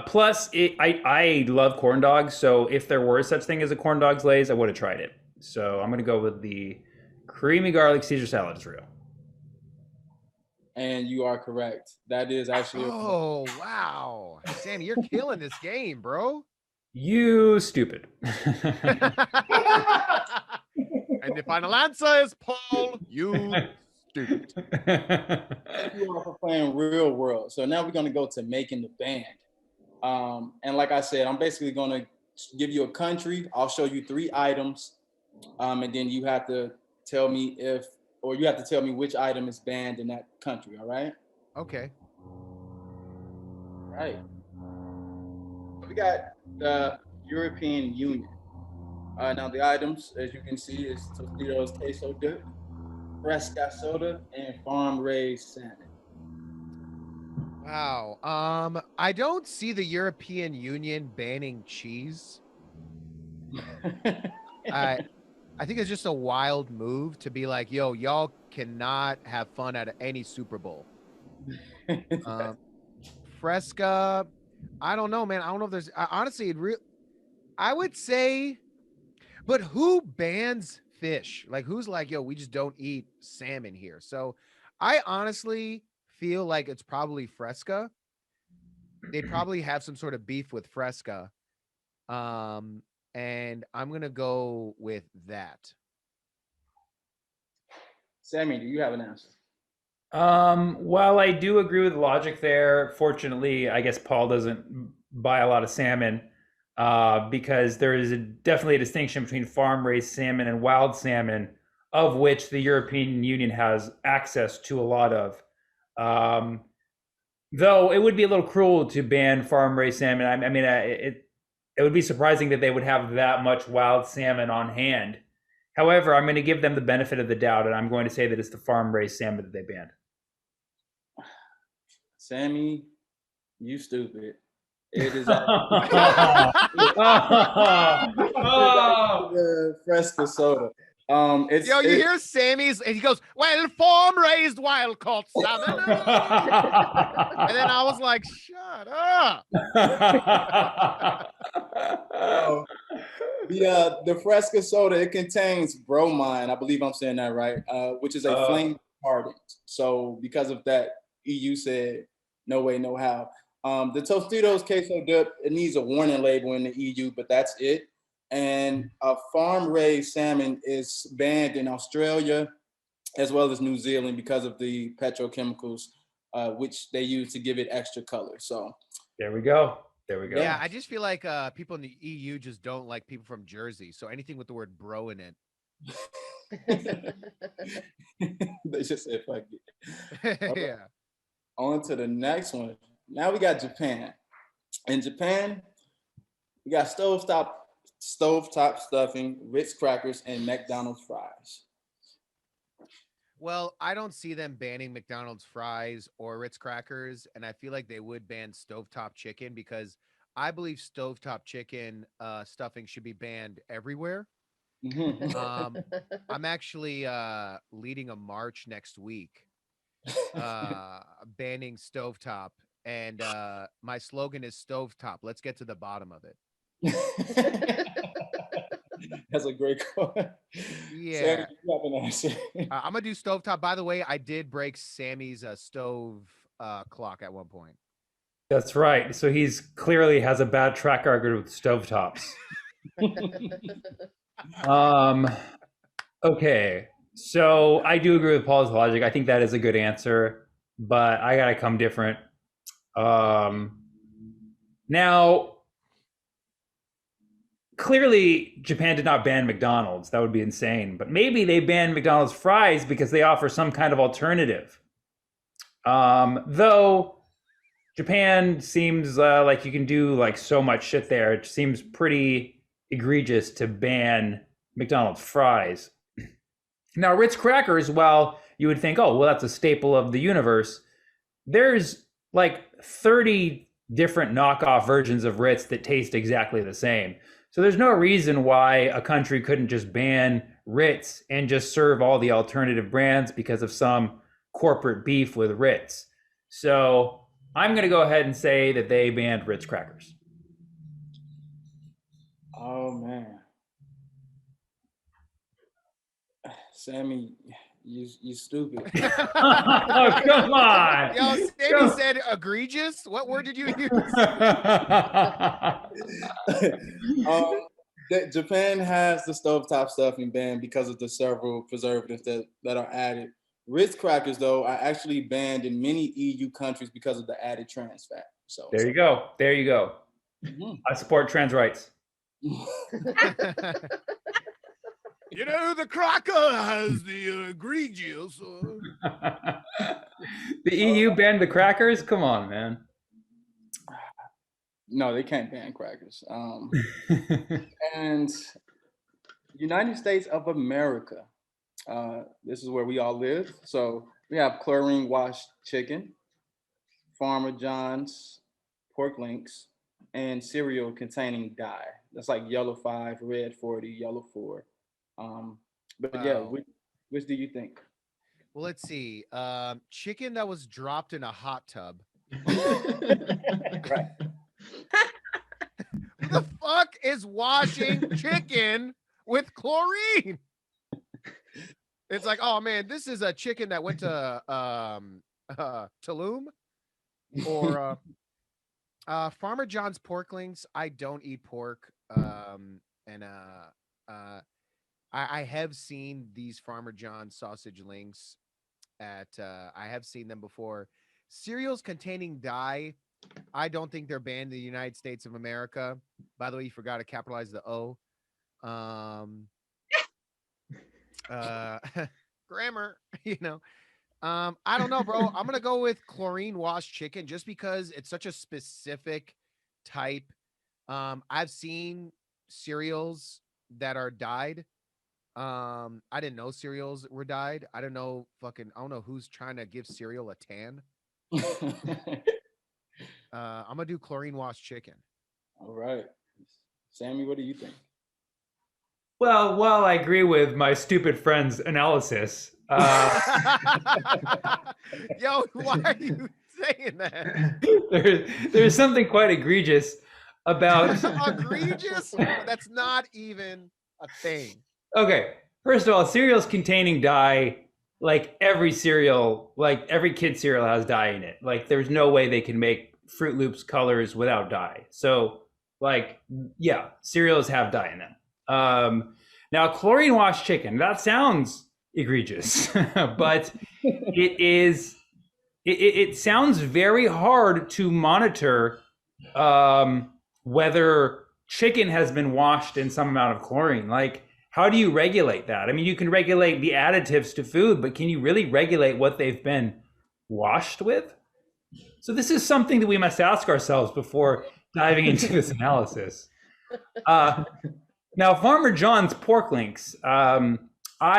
Plus I love corn dogs. So if there were such thing as a corn dog's Lay's, I would have tried it. So I'm going to go with the creamy garlic Caesar salad is real. And you are correct. That is actually. Oh, wow. Sammy, you're killing this game, bro. You stupid. And the final answer is Paul, you stupid. You are for playing real world. So now we're going to go to making the band. And like I said, I'm basically going to give you a country. I'll show you 3 items. And then you have to tell me you have to tell me which item is banned in that country. All right? Okay. All right. We got the European Union. Now the items, as you can see, is Tostitos queso dip, Fresca soda, and farm-raised salmon. Wow. I don't see the European Union banning cheese. I think it's just a wild move to be like, yo, y'all cannot have fun at any Super Bowl. Fresca, I don't know, man. I don't know if there's honestly, I would say, but who bans fish? Like, who's like, yo, we just don't eat salmon here. So I honestly feel like it's probably Fresca. They'd probably have some sort of beef with Fresca. And I'm gonna go with that. Sammy, do you have an answer? While I do agree with the logic there, fortunately, I guess Paul doesn't buy a lot of salmon because there is definitely a distinction between farm-raised salmon and wild salmon, of which the European Union has access to a lot of. Though it would be a little cruel to ban farm-raised salmon. I mean, it would be surprising that they would have that much wild salmon on hand. However, I'm going to give them the benefit of the doubt, and I'm going to say that it's the farm-raised salmon that they banned. Sammy, you stupid. It is Oh. the Fresca soda. It's Yo, you hear Sammy's, and he goes, "Well, farm-raised wild-caught salmon." And then I was like, "Shut up." The Fresca soda, it contains bromine. I believe I'm saying that right, which is a flame retardant. So because of that, EU said no way, no how. The Tostitos queso dip, it needs a warning label in the EU, but that's it. And farm-raised salmon is banned in Australia as well as New Zealand because of the petrochemicals which they use to give it extra color. So there we go. There we go. Yeah, I just feel like people in the EU just don't like people from Jersey. So anything with the word bro in it. They just said fuck it. Yeah. Right. On to the next one. Now we got Japan. In Japan, we got stovetop stuffing, Ritz crackers, and McDonald's fries. Well, I don't see them banning McDonald's fries or Ritz crackers, and I feel like they would ban stovetop chicken because I believe stovetop chicken stuffing should be banned everywhere. I'm actually leading a march next week banning stovetop, and my slogan is stovetop. Let's get to the bottom of it. That's a great quote. Yeah. Sammy, you have an answer. I'm gonna do stovetop. By the way, I did break Sammy's stove clock at one point. That's right. So he's clearly has a bad track record with stovetops. Okay. So I do agree with Paul's logic. I think that is a good answer, but I gotta come different. Now, clearly, Japan did not ban McDonald's. That would be insane. But maybe they banned McDonald's fries because they offer some kind of alternative. Though Japan seems like you can do like so much shit there. It seems pretty egregious to ban McDonald's fries. Now, Ritz crackers, while you would think, oh, well, that's a staple of the universe, there's like 30 different knockoff versions of Ritz that taste exactly the same. So there's no reason why a country couldn't just ban Ritz and just serve all the alternative brands because of some corporate beef with Ritz. So I'm going to go ahead and say that they banned Ritz crackers. Oh, man. Sammy, you stupid. Oh, come on. Yo, Sammy said egregious. What word did you use? Japan has the stovetop stuffing banned because of the several preservatives that are added. Ritz crackers, though, are actually banned in many EU countries because of the added trans fat. So there you go. There you go. Mm-hmm. I support trans rights. You know, the cracker has the egregious. The EU banned the crackers? Come on, man. No, they can't ban crackers. And United States of America. This is where we all live. So we have chlorine washed chicken, Farmer John's pork links, and cereal containing dye. That's like yellow 5, red 40, yellow 4. But wow. Yeah, which do you think? Well, let's see. Chicken that was dropped in a hot tub. Right. Who the fuck is washing chicken with chlorine? It's like, oh man, this is a chicken that went to Tulum or Farmer John's pork links. I don't eat pork. I have seen these Farmer John sausage links at I have seen them before. Cereals containing dye, I don't think they're banned in the United States of America. By the way, you forgot to capitalize the O. Grammar, you know. I don't know, bro. I'm gonna go with chlorine washed chicken just because it's such a specific type. I've seen cereals that are dyed. I didn't know cereals were dyed. I don't know who's trying to give cereal a tan. I'm gonna do chlorine washed chicken. All right. Sammy, what do you think? Well, while I agree with my stupid friend's analysis, yo, why are you saying that? there's something quite egregious about egregious? That's not even a thing. Okay, first of all, cereals containing dye, like every cereal, like every kid cereal has dye in it. Like there's no way they can make Fruit Loops colors without dye. So like, yeah, cereals have dye in them. Now chlorine washed chicken, that sounds egregious, but it sounds very hard to monitor whether chicken has been washed in some amount of chlorine. Like, how do you regulate that? I mean, you can regulate the additives to food, but can you really regulate what they've been washed with? So this is something that we must ask ourselves before diving into this analysis. Now, Farmer John's pork links. I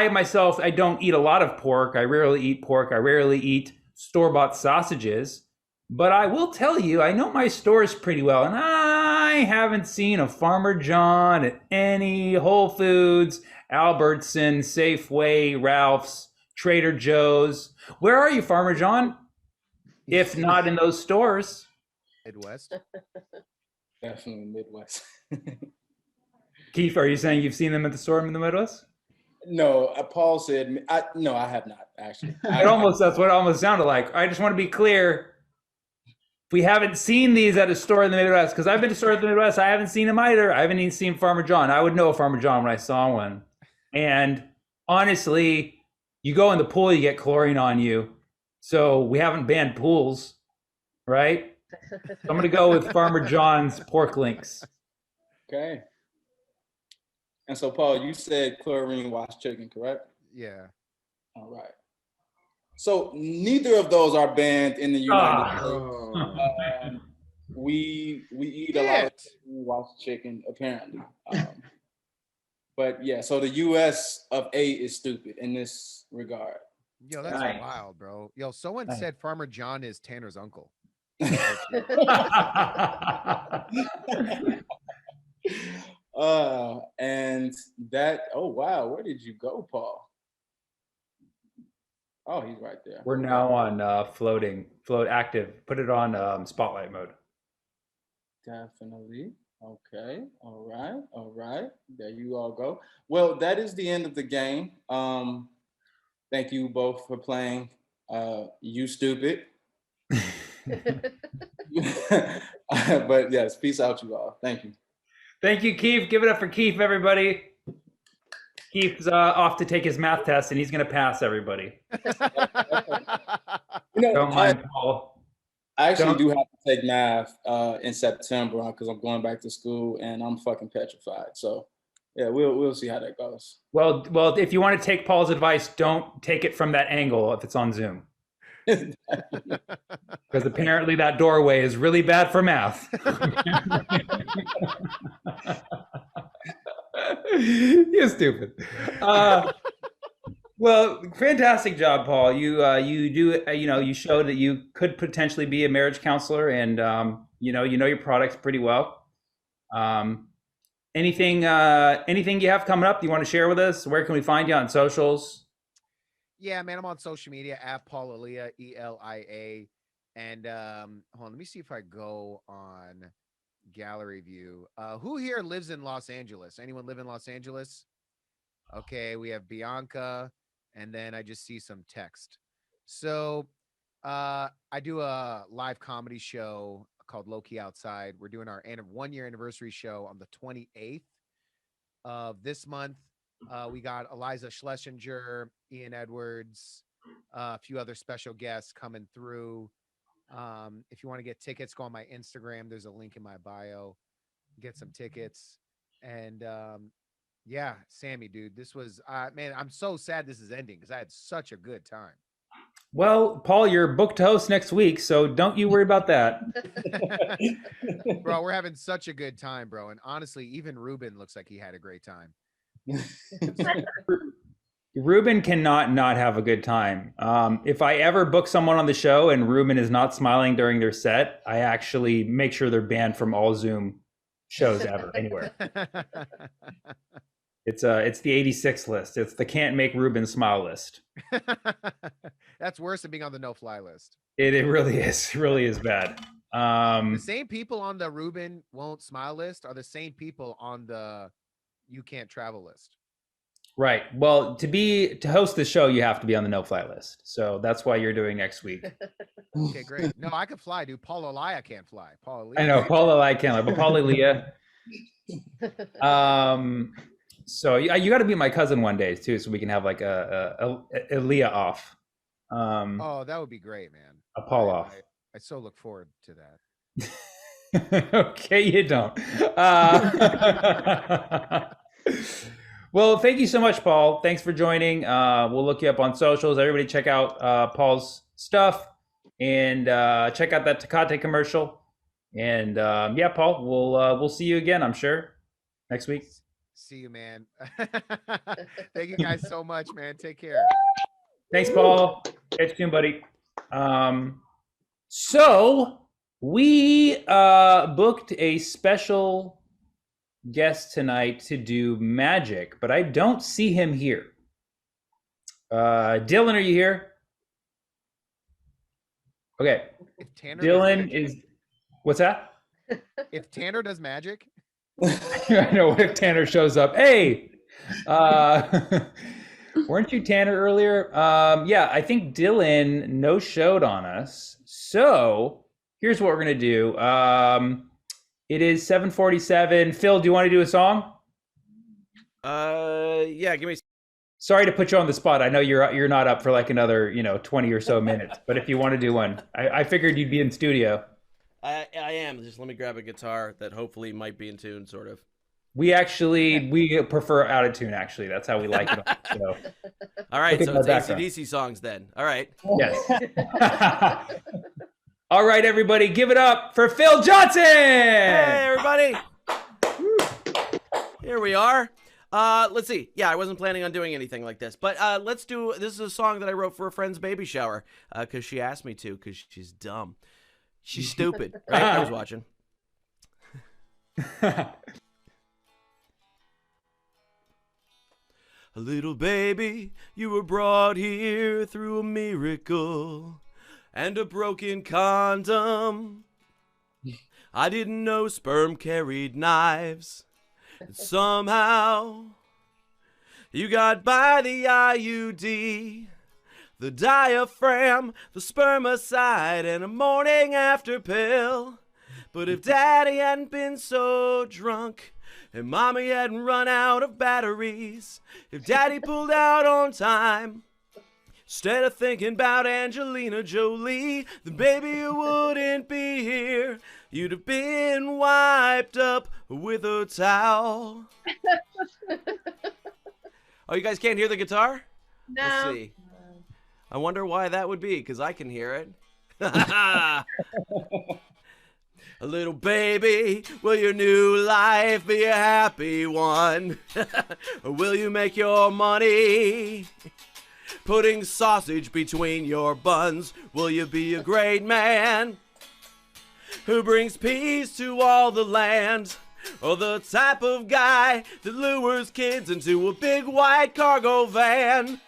myself, I don't eat a lot of pork. I rarely eat pork. I rarely eat store-bought sausages. But I will tell you, I know my stores pretty well, and I haven't seen a Farmer John at any Whole Foods, Albertson, Safeway, Ralph's, Trader Joe's. Where are you, Farmer John? If not in those stores. Midwest. Definitely Midwest. Keith, are you saying you've seen them at the store in the Midwest? No, Paul said, no, I have not, actually. That's what it almost sounded like. I just want to be clear. We haven't seen these at a store in the Midwest, because I've been to stores in the Midwest. I haven't seen them either. I haven't even seen Farmer John. I would know a Farmer John when I saw one. And honestly, you go in the pool, you get chlorine on you. So we haven't banned pools, right? So I'm going to go with Farmer John's pork links. Okay. And so, Paul, you said chlorine washed chicken, correct? Yeah. All right. So neither of those are banned in the United States. We eat a lot of washed chicken, apparently. But yeah, so the US of A is stupid in this regard. Yo, that's wild, bro. Yo, someone said Farmer John is Tanner's uncle. And that, oh wow, where did you go, Paul? Oh, he's right there. We're now on float active. Put it on spotlight mode. Definitely. Okay. All right. There you all go. Well, that is the end of the game. Thank you both for playing. You stupid. But yes, peace out, you all. Thank you. Thank you, Keith. Give it up for Keith, everybody. Keith's off to take his math test, and he's going to pass everybody. Don't mind, Paul. I actually do have to take math in September because I'm going back to school, and I'm fucking petrified. So, yeah, we'll see how that goes. Well, if you want to take Paul's advice, don't take it from that angle if it's on Zoom. Because apparently that doorway is really bad for math. You're stupid. Well, fantastic job, Paul. You showed that you could potentially be a marriage counselor, and you know your products pretty well. Anything you have coming up you want to share with us? Where can we find you on socials? Yeah, man, I'm on social media at Paul Elia, ELIA. And hold on, let me see if I go on gallery view. Who here lives in Los Angeles? Anyone live in Los Angeles? Okay, we have Bianca, and then I just see some text. So I do a live comedy show called Loki Outside. We're doing our 1-year anniversary show on the 28th of this month. We got Eliza Schlesinger, Ian Edwards, a few other special guests coming through. If you want to get tickets, go on my Instagram. There's a link in my bio. Get some tickets. And yeah, Sammy, dude, this was, man, I'm so sad this is ending because I had such a good time. Well, Paul, you're booked to host next week, so don't you worry about that. Bro, we're having such a good time, bro. And honestly, even Ruben looks like he had a great time. Ruben cannot not have a good time. If I ever book someone on the show and Ruben is not smiling during their set, I actually make sure they're banned from all Zoom shows ever, anywhere. It's the 86 list. It's the can't make Ruben smile list. That's worse than being on the no-fly list. It really is. It really is bad. The same people on the Ruben won't smile list are the same people on the you can't travel list. Right. Well, to host the show, you have to be on the no-fly list. So that's why you're doing next week. Okay, great. No, I could fly, dude. Paul Elia can't fly. Paul Elia. I know Paul Elia can't fly, but Paul Elia. So you got to be my cousin one day too, so we can have like a Elia off. Oh, that would be great, man. A Paul off. I so look forward to that. Okay, you don't. Well, thank you so much, Paul. Thanks for joining. We'll look you up on socials. Everybody check out Paul's stuff and check out that Tecate commercial. And yeah, Paul, we'll see you again, I'm sure, next week. See you, man. Thank you guys so much, man. Take care. Thanks, Paul. Catch you soon, buddy. So we booked a special guest tonight to do magic, but I don't see him here. Dylan, are you here? Okay. If Tanner Dylan is, what's that? If Tanner does magic. I know, what if Tanner shows up? Hey, weren't you Tanner earlier? Yeah, I think Dylan no-showed on us. So here's what we're gonna do. It is 7:47. Phil, do you want to do a song? Yeah, give me. Sorry to put you on the spot. I know you're not up for like another 20 or so minutes, but if you want to do one, I figured you'd be in studio. I am. Just let me grab a guitar that hopefully might be in tune, sort of. We prefer out of tune. Actually, that's how we like it. So. All right, so it's AC/DC songs then. All right. Yes. All right, everybody, give it up for Phil Johnson. Hey, everybody. Here we are. Let's see. Yeah, I wasn't planning on doing anything like this, but let's do. This is a song that I wrote for a friend's baby shower because she asked me to because she's dumb. She's stupid, right? I was watching. A little baby, you were brought here through a miracle and a broken condom. I didn't know sperm carried knives. And somehow you got by the IUD, the diaphragm, the spermicide, and a morning after pill. But if daddy hadn't been so drunk and mommy hadn't run out of batteries, if daddy pulled out on time instead of thinking about Angelina Jolie, then baby you wouldn't be here. You'd have been wiped up with a towel. Oh, you guys can't hear the guitar? No. Let's see. I wonder why that would be, because I can hear it. A little baby, will your new life be a happy one? Or will you make your money putting sausage between your buns? Will you be a great man who brings peace to all the land? Or the type of guy that lures kids into a big white cargo van?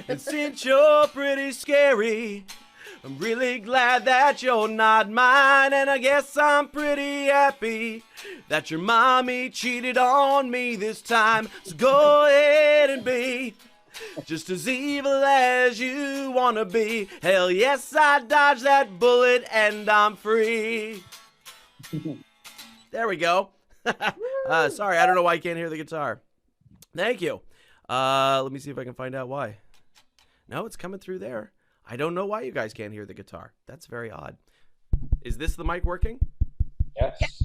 And since you're pretty scary, I'm really glad that you're not mine, and I guess I'm pretty happy that your mommy cheated on me this time. So go ahead and be just as evil as you wanna be. Hell yes, I dodged that bullet and I'm free. There we go. Sorry, I don't know why you can't hear the guitar. Thank you. Let me see if I can find out why. No, it's coming through there. I don't know why you guys can't hear the guitar. That's very odd. Is this the mic working? Yes.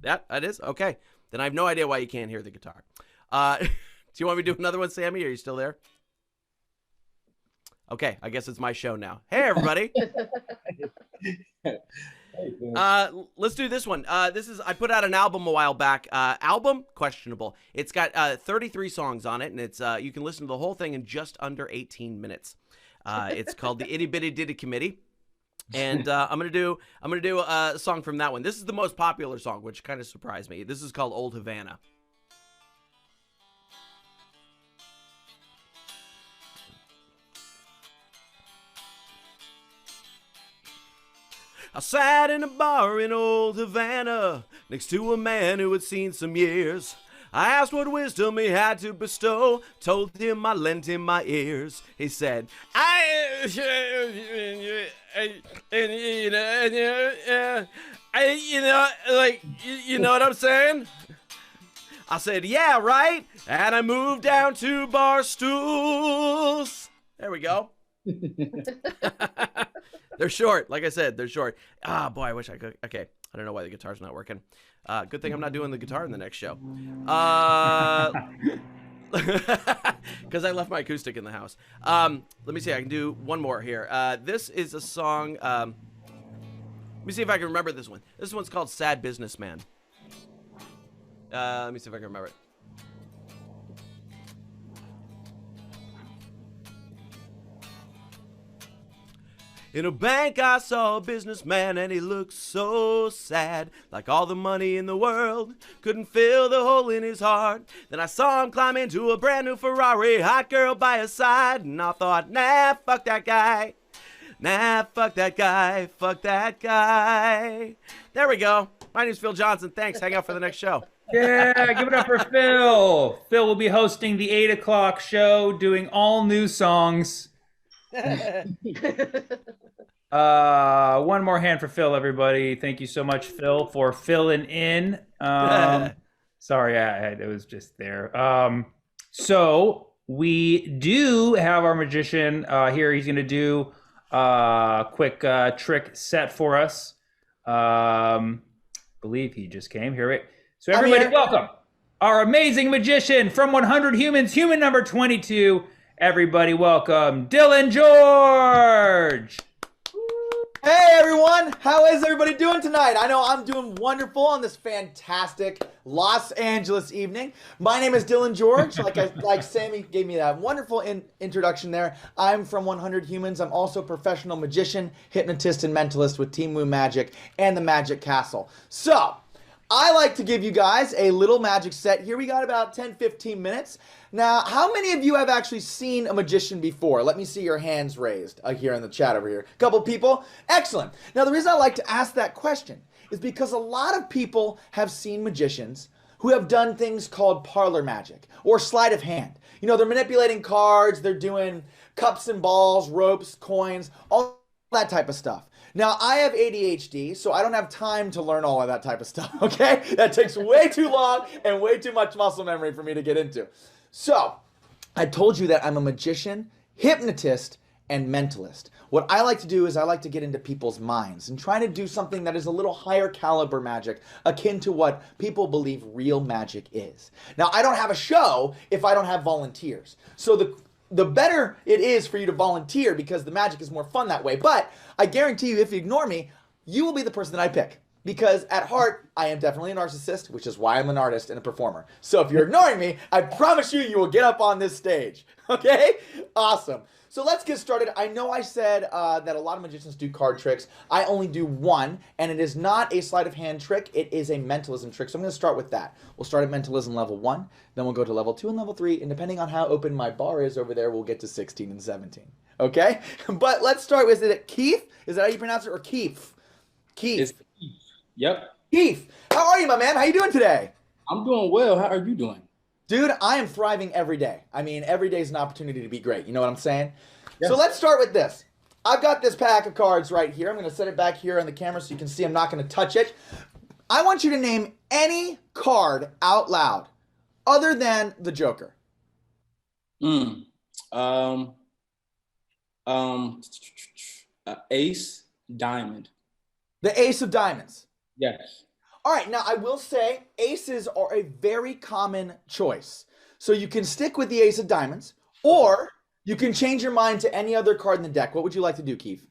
Yeah, that is? Okay. Then I have no idea why you can't hear the guitar. Do you want me to do another one, Sammy? Are you still there? Okay, I guess it's my show now. Hey, everybody. Let's do this one. I put out an album a while back. Album? Questionable. It's got 33 songs on it, and it's you can listen to the whole thing in just under 18 minutes. It's called the Itty Bitty Ditty Committee, and I'm gonna do a song from that one. This is the most popular song, which kind of surprised me. This is called Old Havana. I sat in a bar in old Havana next to a man who had seen some years. I asked what wisdom he had to bestow, told him I lent him my ears. He said, you know what I'm saying? I said, yeah, right. And I moved down to bar stools. There we go. They're short. Like I said, they're short. Ah, boy, I wish I could. Okay. I don't know why the guitar's not working. Good thing I'm not doing the guitar in the next show. Because I left my acoustic in the house. Let me see. I can do one more here. This is a song. Let me see if I can remember this one. This one's called Sad Businessman. Let me see if I can remember it. In a bank I saw a businessman and he looked so sad, like all the money in the world couldn't fill the hole in his heart. Then I saw him climb into a brand new Ferrari, hot girl by his side, and I thought, nah, fuck that guy. Nah, fuck that guy, fuck that guy. There we go. My name's Phil Johnson. Thanks. Hang out for the next show. Yeah, give it up for Phil. Phil will be hosting the 8 o'clock show, doing all new songs. One more hand for Phil, everybody. Thank you so much, Phil, for filling in. Sorry, it was just there. So we do have our magician here. He's going to do a quick trick set for us. Believe he just came here. So everybody, welcome our amazing magician from 100 Humans, human number 22. Everybody, welcome Dylan George. Hey everyone, how is everybody doing tonight? I know I'm doing wonderful on this fantastic Los Angeles evening. My name is Dylan George. Like Sammy gave me that wonderful introduction there. I'm from 100 Humans. I'm also a professional magician, hypnotist, and mentalist with Team Woo Magic and the Magic Castle. So, I like to give you guys a little magic set. Here we got about 10-15 minutes. Now, how many of you have actually seen a magician before? Let me see your hands raised here in the chat over here. A couple people? Excellent. Now, the reason I like to ask that question is because a lot of people have seen magicians who have done things called parlor magic or sleight of hand. You know, they're manipulating cards, they're doing cups and balls, ropes, coins, all that type of stuff. Now, I have ADHD, so I don't have time to learn all of that type of stuff, okay? That takes way too long and way too much muscle memory for me to get into. So, I told you that I'm a magician, hypnotist, and mentalist. What I like to do is I like to get into people's minds and try to do something that is a little higher caliber magic, akin to what people believe real magic is. Now, I don't have a show if I don't have volunteers. So the better it is for you to volunteer because the magic is more fun that way. But I guarantee you, if you ignore me, you will be the person that I pick. Because at heart, I am definitely a narcissist, which is why I'm an artist and a performer. So if you're ignoring me, I promise you, you will get up on this stage. Okay? Awesome. So let's get started. I know I said that a lot of magicians do card tricks. I only do one, and it is not a sleight of hand trick. It is a mentalism trick. So I'm going to start with that. We'll start at mentalism level 1, then we'll go to level 2 and level 3, and depending on how open my bar is over there, we'll get to 16 and 17. Okay, but let's start with, is it Keith? Is that how you pronounce it, or Keith? Keith. It's Keith. Yep. Keith, how are you, my man? How you doing today? I'm doing well. How are you doing? Dude, I am thriving every day. I mean, every day is an opportunity to be great. You know what I'm saying? Yeah. So let's start with this. I've got this pack of cards right here. I'm going to set it back here on the camera so you can see I'm not going to touch it. I want you to name any card out loud other than the Joker. Ace, diamond. The Ace of Diamonds. Yes. All right, now I will say aces are a very common choice. So you can stick with the Ace of Diamonds, or you can change your mind to any other card in the deck. What would you like to do, Keith?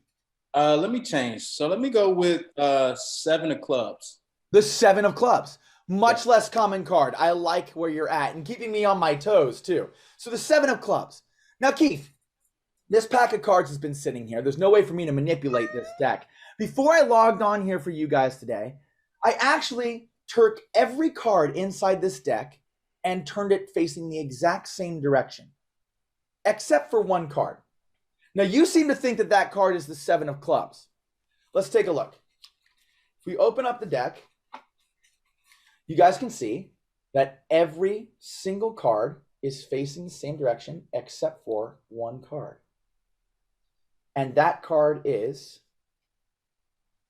Let me change. So let me go with 7 of clubs. The 7 of clubs. Much less common card. I like where you're at and keeping me on my toes too. So the 7 of clubs. Now, Keith, this pack of cards has been sitting here. There's no way for me to manipulate this deck. Before I logged on here for you guys today, I actually took every card inside this deck and turned it facing the exact same direction, except for one card. Now, you seem to think that that card is the 7 of clubs. Let's take a look. If we open up the deck, you guys can see that every single card is facing the same direction except for one card. And that card is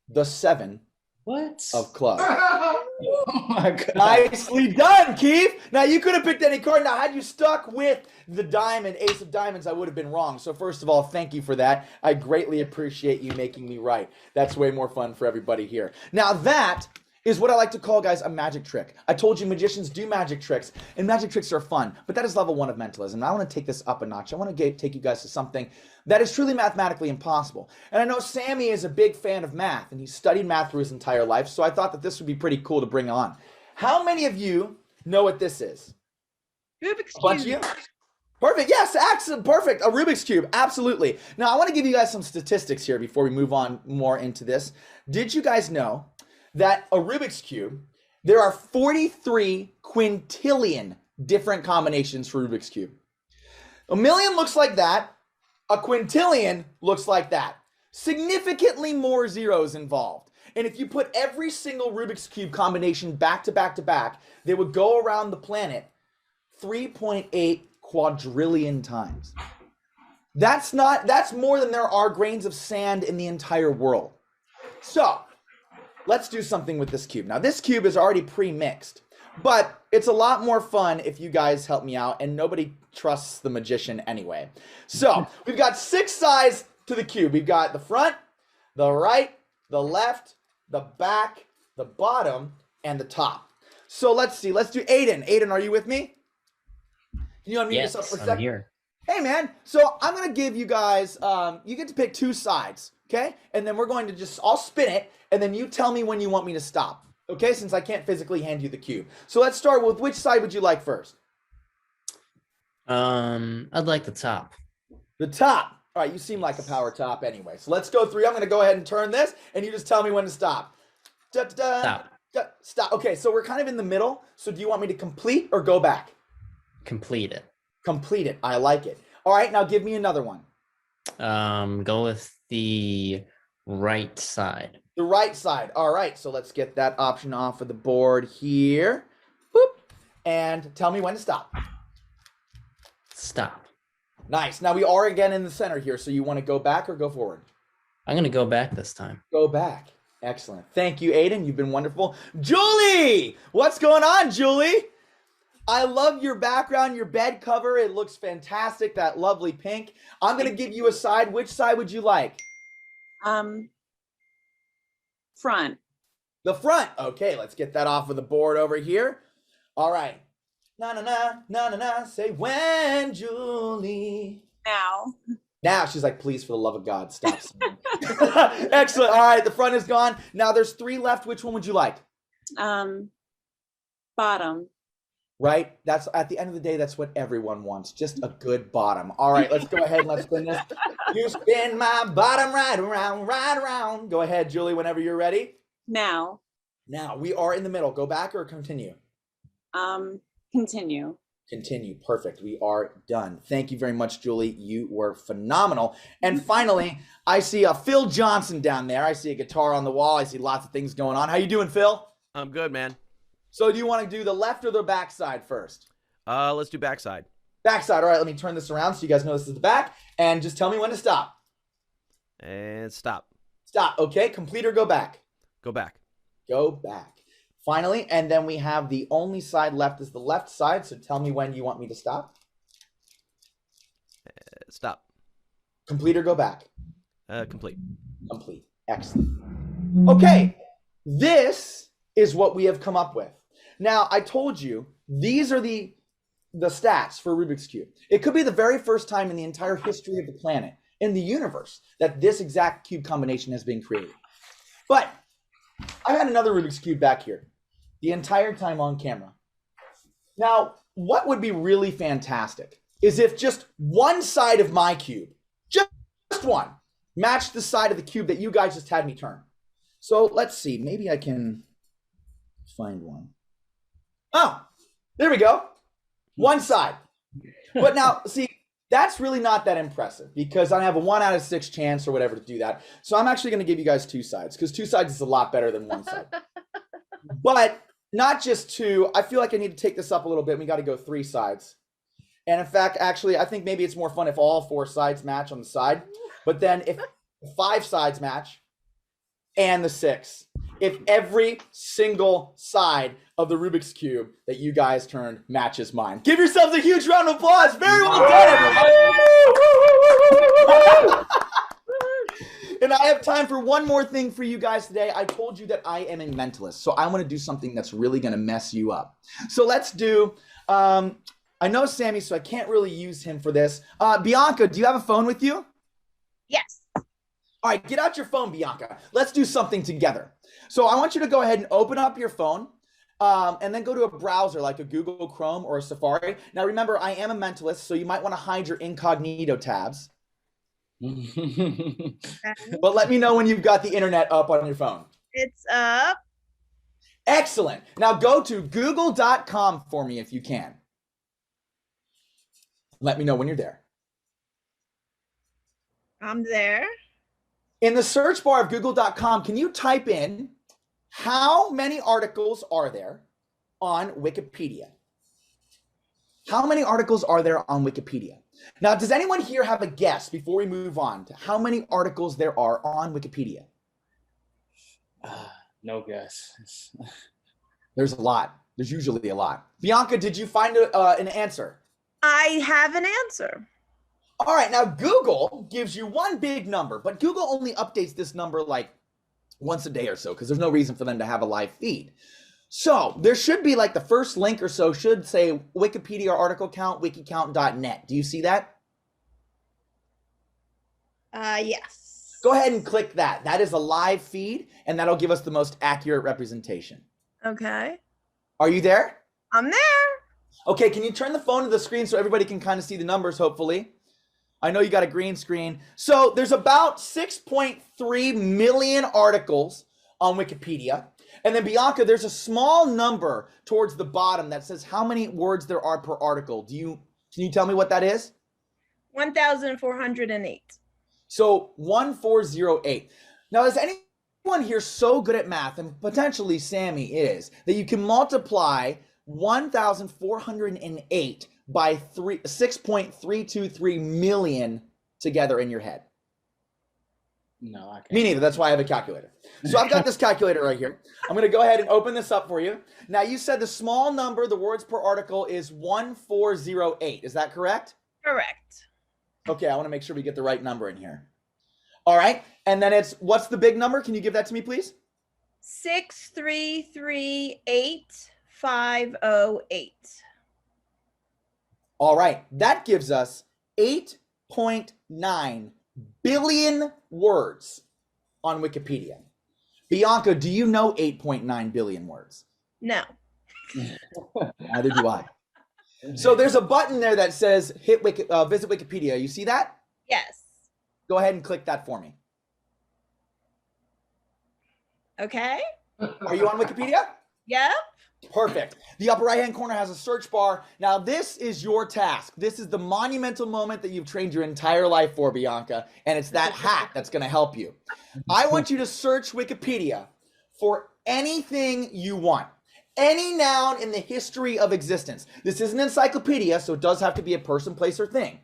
the 7 of clubs. Oh my God. Nicely done, Keith. Now, you could have picked any card. Now, had you stuck with the diamond, Ace of Diamonds, I would have been wrong. So first of all, thank you for that. I greatly appreciate you making me right. That's way more fun for everybody here. Now, that is what I like to call, guys, a magic trick. I told you magicians do magic tricks, and magic tricks are fun, but that is level 1 of mentalism. Now, I want to take this up a notch. I want to take you guys to something that is truly mathematically impossible. And I know Sammy is a big fan of math, and he's studied math through his entire life, so I thought that this would be pretty cool to bring on. How many of you know what this is? Rubik's A bunch of you? Perfect. Yes, excellent. Perfect. A Rubik's Cube. Absolutely. Now, I want to give you guys some statistics here before we move on more into this. Did you guys know that a Rubik's Cube, there are 43 quintillion different combinations for Rubik's Cube? A million looks like that. A quintillion looks like that. Significantly more zeros involved. And if you put every single Rubik's Cube combination back to back to back, they would go around the planet 3.8 quadrillion times. That's more than there are grains of sand in the entire world. So, let's do something with this cube. Now, this cube is already pre-mixed, but it's a lot more fun if you guys help me out, and nobody trusts the magician anyway. So, we've got 6 sides to the cube. We've got the front, the right, the left, the back, the bottom, and the top. So, let's see. Let's do Aiden. Aiden, are you with me? Can you unmute yourself for a second? I'm here. Hey, man. So, I'm going to give you guys, you get to pick 2 sides. Okay, and then we're going to I'll spin it, and then you tell me when you want me to stop. Okay, since I can't physically hand you the cube. So let's start with, which side would you like first? I'd like the top. The top. All right, you seem like a power top anyway. So let's go through. I'm going to go ahead and turn this, and you just tell me when to stop. Stop. Stop. Okay, so we're kind of in the middle. So do you want me to complete or go back? Complete it. Complete it. I like it. All right, now give me another one. Go with the right side. The right side. All right, so let's get that option off of the board here. Boop. And tell me when to stop. Stop. Nice. Now we are again in the center here, so you want to go back or go forward? I'm going to go back this time. Go back. Excellent. Thank you, Aiden. You've been wonderful. Julie! What's going on, Julie? I love your background, your bed cover. It looks fantastic, that lovely pink. I'm going to give you a side. Which side would you like? Front. The front. Okay, let's get that off of the board over here. All right. Na na na na na na. Say when, Julie. Now. Now. She's like, please, for the love of God, stop singing. Excellent. All right, the front is gone. Now there's 3 left. Which one would you like? Bottom. Right? That's at the end of the day, that's what everyone wants. Just a good bottom. All right, let's go ahead and let's spin this. You spin my bottom right around, right around. Go ahead, Julie, whenever you're ready. Now. Now, we are in the middle. Go back or continue? Continue. Continue. Perfect. We are done. Thank you very much, Julie. You were phenomenal. And finally, I see Phil Johnson down there. I see a guitar on the wall. I see lots of things going on. How you doing, Phil? I'm good, man. So do you want to do the left or the back side first? Let's do backside. Backside. All right, let me turn this around so you guys know this is the back. And just tell me when to stop. And stop. Stop. Okay, complete or go back? Go back. Go back. Finally, and then we have the only side left is the left side. So tell me when you want me to stop. Stop. Complete or go back? Complete. Complete. Excellent. Okay, this is what we have come up with. Now, I told you these are the stats for Rubik's Cube. It could be the very first time in the entire history of the planet, in the universe, that this exact cube combination has been created. But I had another Rubik's Cube back here the entire time on camera. Now, what would be really fantastic is if just one side of my cube, just one, matched the side of the cube that you guys just had me turn. So let's see, maybe I can find one. Oh, there we go. One side. But now, see, that's really not that impressive because I have a 1 out of 6 chance or whatever to do that. So I'm actually going to give you guys 2 sides because 2 sides is a lot better than 1 side. But not just 2. I feel like I need to take this up a little bit. We got to go 3 sides. And in fact, actually, I think maybe it's more fun if all 4 sides match on the side. But then if 5 sides match and the 6, if every single side of the Rubik's Cube that you guys turned matches mine. Give yourselves a huge round of applause. Very well done, everybody. And I have time for one more thing for you guys today. I told you that I am a mentalist, so I want to do something that's really going to mess you up. So let's do, I know Sammy, so I can't really use him for this. Bianca, do you have a phone with you? Yes. All right, get out your phone, Bianca. Let's do something together. So I want you to go ahead and open up your phone and then go to a browser like a Google Chrome or a Safari. Now, remember, I am a mentalist, so you might want to hide your incognito tabs. But let me know when you've got the internet up on your phone. It's up. Excellent. Now go to google.com for me if you can. Let me know when you're there. I'm there. In the search bar of google.com, can you type in how many articles are there on Wikipedia? How many articles are there on Wikipedia? Now, does anyone here have a guess before we move on to how many articles there are on Wikipedia? No guess. There's a lot. There's usually a lot. Bianca, did you find an answer? I have an answer. All right, now Google gives you one big number, but Google only updates this number like once a day or so because there's no reason for them to have a live feed. So there should be like the first link or so should say Wikipedia article count, wikicount.net. Do you see that? Yes. Go ahead and click that. That is a live feed, and that'll give us the most accurate representation. Okay. Are you there? I'm there. Okay, can you turn the phone to the screen so everybody can kind of see the numbers, hopefully? I know you got a green screen. So there's about 6.3 million articles on Wikipedia. And then Bianca, there's a small number towards the bottom that says how many words there are per article. Can you tell me what that is? 1,408. So 1408. Now, is anyone here so good at math, and potentially Sammy is, that you can multiply 1,408 by 6.323 million together in your head? No, I can't. Me neither. That's why I have a calculator. So I've got this calculator right here. I'm going to go ahead and open this up for you. Now, you said the small number, the words per article, is 1408. Is that correct? Correct. Okay, I want to make sure we get the right number in here. All right. And then what's the big number? Can you give that to me, please? 6338508. All right. That gives us 8.9 billion words on Wikipedia. Bianca, do you know 8.9 billion words? No. Neither do I. So there's a button there that says visit Wikipedia. You see that? Yes. Go ahead and click that for me. Okay. Are you on Wikipedia? Yep. Perfect. The upper right-hand corner has a search bar. Now, this is your task. This is the monumental moment that you've trained your entire life for, Bianca, and it's that hat that's going to help you. I want you to search Wikipedia for anything you want. Any noun in the history of existence. This is an encyclopedia, so it does have to be a person, place, or thing.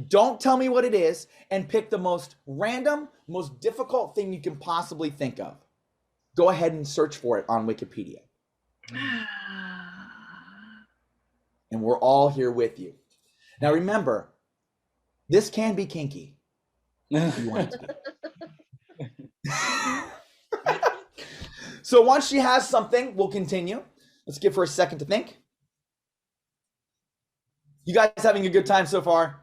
Don't tell me what it is, and pick the most random, most difficult thing you can possibly think of. Go ahead and search for it on Wikipedia. And we're all here with you. Now remember, this can be kinky. If you want it to be. So once she has something, we'll continue. Let's give her a second to think. You guys having a good time so far?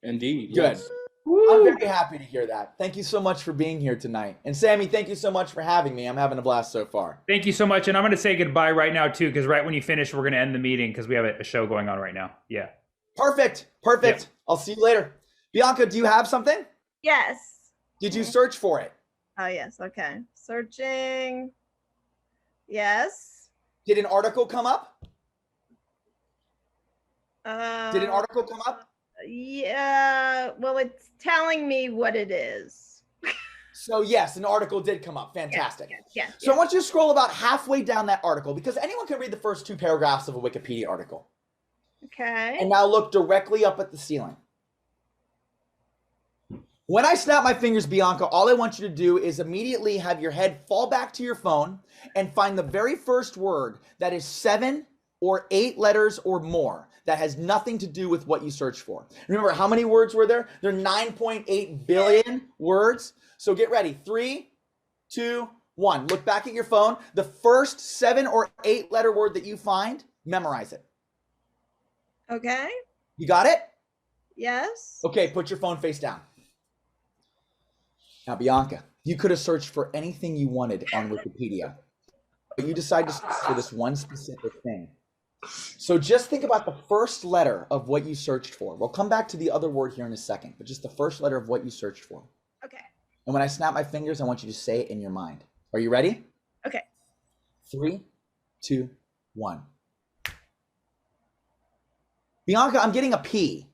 Indeed. Good. Yes. I'm very happy to hear that. Thank you so much for being here tonight. And Sammy, thank you so much for having me. I'm having a blast so far. Thank you so much. And I'm going to say goodbye right now, too, because right when you finish, we're going to end the meeting because we have a show going on right now. Yeah. Perfect. Perfect. Yep. I'll see you later. Bianca, do you have something? Yes. Did you search for it? Oh, yes. Okay. Searching. Yes. Did an article come up? Did an Uh, article come up? yeah. Well, it's telling me what it is. So yes, an article did come up. Fantastic. Yes. So I want you to scroll about halfway down that article because anyone can read the first 2 paragraphs of a Wikipedia article. Okay. And now look directly up at the ceiling. When I snap my fingers, Bianca, all I want you to do is immediately have your head fall back to your phone and find the very first word that is 7 or 8 letters or more that has nothing to do with what you search for. Remember, how many words were there? There are 9.8 billion words. So get ready. 3, 2, 1. Look back at your phone. The first 7 or 8 letter word that you find, memorize it. Okay. You got it? Yes. Okay, put your phone face down. Now, Bianca, you could have searched for anything you wanted on Wikipedia, but you decided to search for this one specific thing. So just think about the first letter of what you searched for. We'll come back to the other word here in a second, but just the first letter of what you searched for. Okay. And when I snap my fingers, I want you to say it in your mind. Are you ready? Okay. 3, 2, 1. Bianca, I'm getting a P.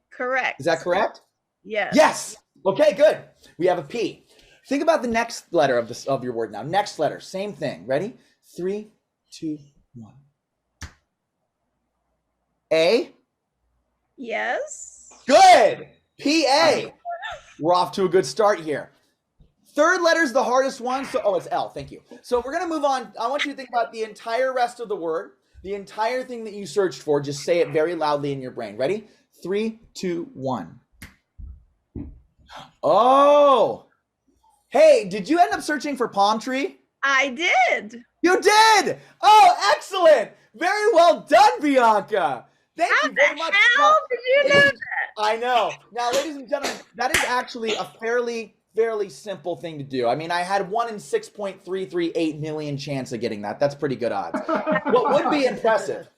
Correct. Is that correct? Yes. Yes. Okay, good. We have a P. Think about the next letter of your word now. Next letter, same thing. Ready? 3, 2, 1. A. Yes. Good. P-A. We're off to a good start here. Third letter's the hardest one. So, it's L. Thank you. So we're going to move on. I want you to think about the entire rest of the word, the entire thing that you searched for. Just say it very loudly in your brain. Ready? 3, 2, 1. Oh. Hey, did you end up searching for palm tree? I did. You did. Oh, excellent. Very well done, Bianca. Thank you very much. How did you know that? I know. Now, ladies and gentlemen, that is actually a fairly simple thing to do. I mean, I had 1 in 6.338 million chance of getting that. That's pretty good odds. What would be impressive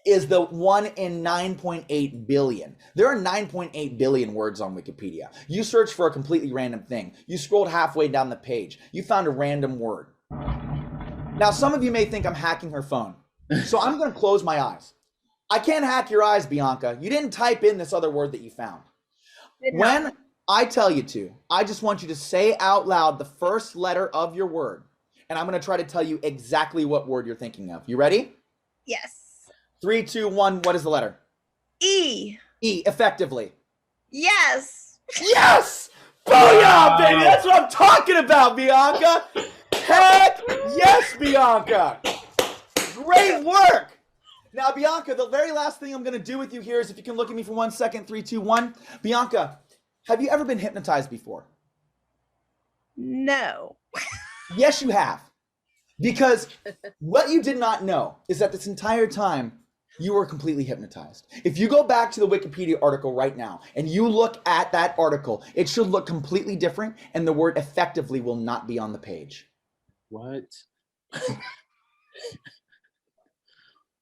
is the 1 in 9.8 billion. There are 9.8 billion words on Wikipedia. You search for a completely random thing. You scrolled halfway down the page. You found a random word. Now, some of you may think I'm hacking her phone. So I'm going to close my eyes. I can't hack your eyes, Bianca. You didn't type in this other word that you found. When I tell you to, I just want you to say out loud the first letter of your word. And I'm going to try to tell you exactly what word you're thinking of. You ready? Yes. 3, 2, 1. What is the letter? E. E, effectively. Yes. Yes! Booyah, baby! That's what I'm talking about, Bianca! Heck yes, Bianca! Great work! Now, Bianca, the very last thing I'm going to do with you here is if you can look at me for 1 second. 3, 2, 1. Bianca, have you ever been hypnotized before? No. Yes, you have. Because what you did not know is that this entire time, you were completely hypnotized. If you go back to the Wikipedia article right now and you look at that article, it should look completely different and the word effectively will not be on the page. What?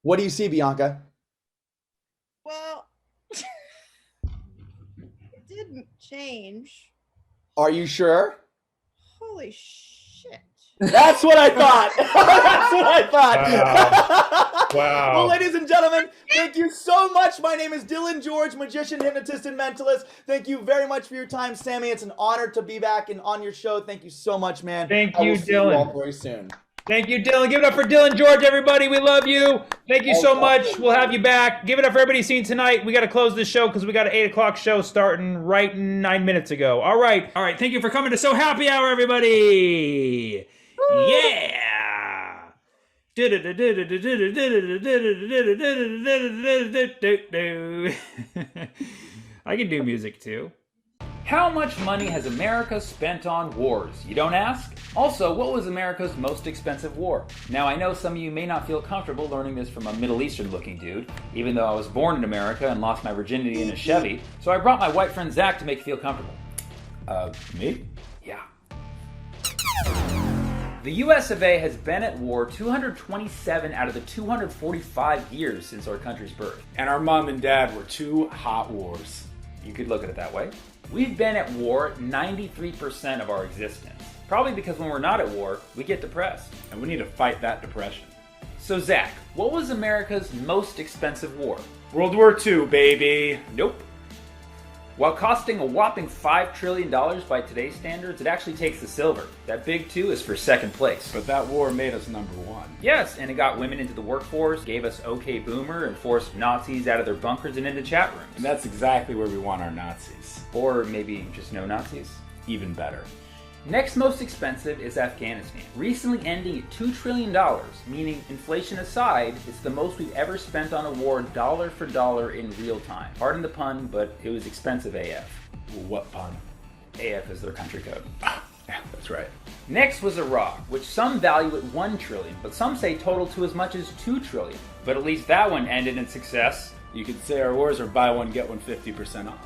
What do you see, Bianca? Well, it didn't change. Are you sure? Holy shit. That's what I thought. That's what I thought. Wow. Well, ladies and gentlemen, thank you so much. My name is Dylan George, magician, hypnotist, and mentalist. Thank you very much for your time, Sammy. It's an honor to be back and on your show. Thank you so much, man. Thank I you, will see Dylan. you all very soon. Thank you, Dylan. Give it up for Dylan George, everybody. We love you. Thank you so much. We'll have you back. Give it up for everybody seen tonight. We got to close this show because we got an 8 o'clock show starting right 9 minutes ago. All right. Thank you for coming to So Happy Hour, everybody. Yeah. I can do music too. How much money has America spent on wars? You don't ask? Also, what was America's most expensive war? Now, I know some of you may not feel comfortable learning this from a Middle Eastern looking dude, even though I was born in America and lost my virginity in a Chevy, so I brought my white friend Zach to make you feel comfortable. Me? Yeah. The US of A has been at war 227 out of the 245 years since our country's birth. And our mom and dad were two hot wars. You could look at it that way. We've been at war 93% of our existence. Probably because when we're not at war, we get depressed. And we need to fight that depression. So Zach, what was America's most expensive war? World War II, baby. Nope. While costing a whopping $5 trillion by today's standards, it actually takes the silver. That big two is for second place. But that war made us number one. Yes, and it got women into the workforce, gave us OK Boomer, and forced Nazis out of their bunkers and into chat rooms. And that's exactly where we want our Nazis. Or maybe just no Nazis. Even better. Next most expensive is Afghanistan, recently ending at $2 trillion, meaning inflation aside, it's the most we've ever spent on a war dollar for dollar in real time. Pardon the pun, but it was expensive AF. What pun? AF is their country code. Yeah, that's right. Next was Iraq, which some value at $1 trillion, but some say totaled to as much as $2 trillion. But at least that one ended in success. You could say our wars are buy one, get one 50% off.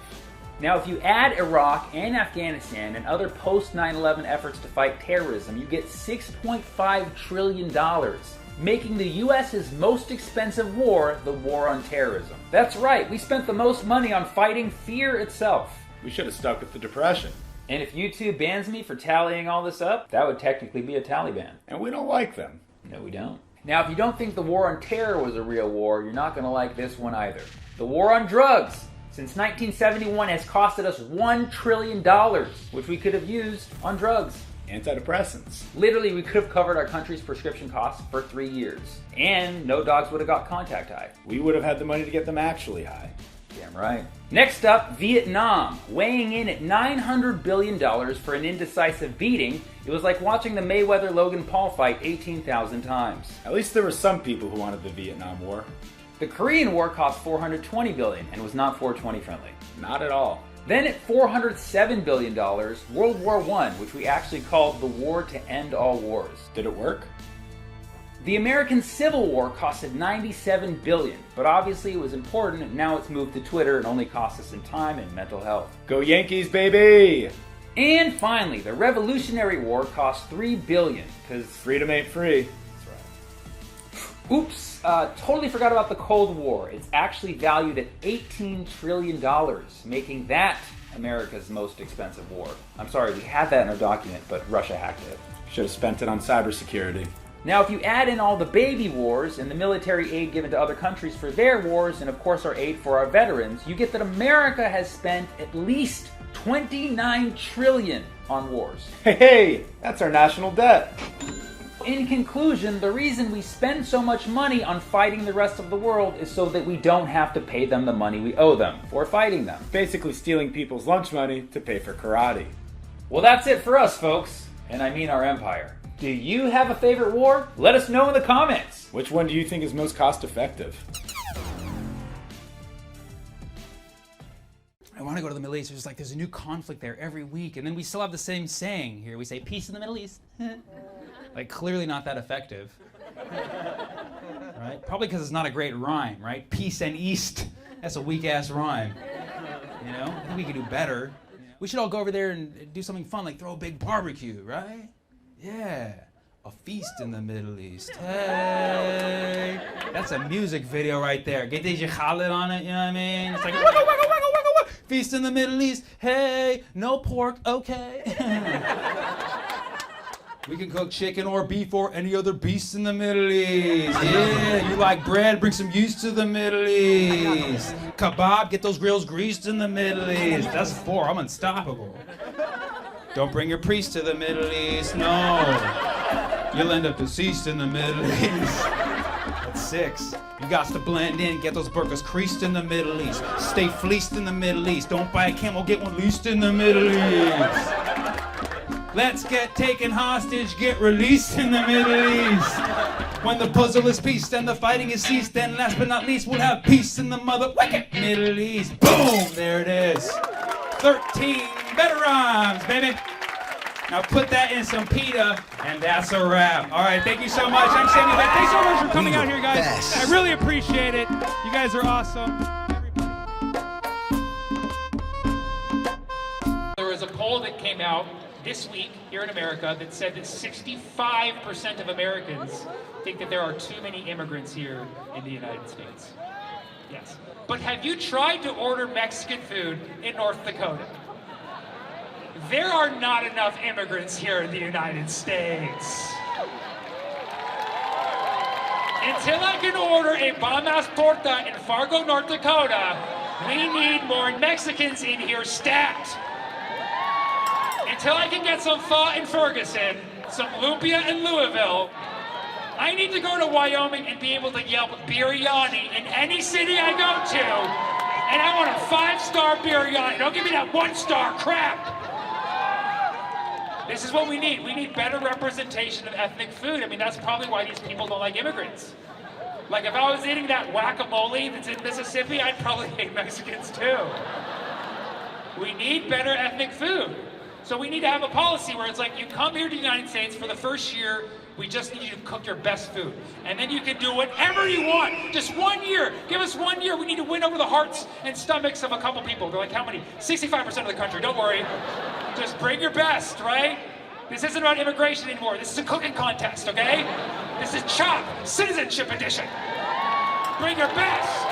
Now, if you add Iraq and Afghanistan and other post-9/11 efforts to fight terrorism, you get $6.5 trillion, making the US's most expensive war the war on terrorism. That's right, we spent the most money on fighting fear itself. We should have stuck with the Depression. And if YouTube bans me for tallying all this up, that would technically be a Taliban. And we don't like them. No, we don't. Now, if you don't think the war on terror was a real war, you're not going to like this one either. The war on drugs. Since 1971 has costed us $1 trillion, which we could have used on drugs. Antidepressants. Literally, we could have covered our country's prescription costs for 3 years. And no dogs would have got contact high. We would have had the money to get them actually high. Damn right. Next up, Vietnam. Weighing in at $900 billion for an indecisive beating, it was like watching the Mayweather-Logan Paul fight 18,000 times. At least there were some people who wanted the Vietnam War. The Korean War cost $420 billion and was not 420 friendly. Not at all. Then at $407 billion, World War I, which we actually called the war to end all wars. Did it work? The American Civil War costed $97 billion, but obviously it was important and now it's moved to Twitter and only costs us in time and mental health. Go Yankees, baby! And finally, the Revolutionary War cost $3 billion, because freedom ain't free. Oops, totally forgot about the Cold War. It's actually valued at $18 trillion, making that America's most expensive war. I'm sorry, we had that in our document, but Russia hacked it. Should have spent it on cybersecurity. Now, if you add in all the baby wars and the military aid given to other countries for their wars, and of course our aid for our veterans, you get that America has spent at least $29 trillion on wars. Hey, that's our national debt. In conclusion, the reason we spend so much money on fighting the rest of the world is so that we don't have to pay them the money we owe them for fighting them. Basically stealing people's lunch money to pay for karate. Well, that's it for us, folks. And I mean our empire. Do you have a favorite war? Let us know in the comments. Which one do you think is most cost effective? I want to go to the Middle East. It's just like there's a new conflict there every week. And then we still have the same saying here. We say, peace in the Middle East. Like, clearly not that effective. Right? Probably because it's not a great rhyme, right? Peace and East. That's a weak-ass rhyme. You know? I think we could do better. We should all go over there and do something fun, like throw a big barbecue, right? Yeah. A feast in the Middle East. Hey. That's a music video right there. Get DJ Khaled on it, you know what I mean? It's like, wiggle, wiggle, wiggle, wiggle, wiggle. Feast in the Middle East. Hey, no pork, okay. We can cook chicken or beef or any other beast in the Middle East. Yeah, you like bread? Bring some yeast to the Middle East. Kebab, get those grills greased in the Middle East. That's 4, I'm unstoppable. Don't bring your priest to the Middle East, no. You'll end up deceased in the Middle East. That's 6. You got to blend in, get those burkas creased in the Middle East. Stay fleeced in the Middle East. Don't buy a camel, get one leased in the Middle East. Let's get taken hostage, get released in the Middle East. When the puzzle is pieced and the fighting is ceased, then last but not least, we'll have peace in the mother wicked Middle East. Boom, there it is. 13 better rhymes, baby. Now put that in some pita, and that's a wrap. All right, thank you so much. I'm Sammy Obeid. Thanks so much for coming out here, guys. I really appreciate it. You guys are awesome. There was a poll that came out this week here in America that said that 65% of Americans think that there are too many immigrants here in the United States. Yes. But have you tried to order Mexican food in North Dakota? There are not enough immigrants here in the United States. Until I can order a bomb-ass torta in Fargo, North Dakota, we need more Mexicans in here stacked. Until I can get some pho in Ferguson, some lumpia in Louisville, I need to go to Wyoming and be able to yelp biryani in any city I go to, and I want a 5-star biryani. Don't give me that 1-star crap. This is what we need. We need better representation of ethnic food. I mean, that's probably why these people don't like immigrants. Like, if I was eating that guacamole that's in Mississippi, I'd probably hate Mexicans too. We need better ethnic food. So we need to have a policy where it's like, you come here to the United States for the first year, we just need you to cook your best food. And then you can do whatever you want. Just 1 year. Give us 1 year. We need to win over the hearts and stomachs of a couple people. They're like, how many? 65% of the country. Don't worry. Just bring your best, right? This isn't about immigration anymore. This is a cooking contest, okay? This is CHOP, Citizenship Edition. Bring your best.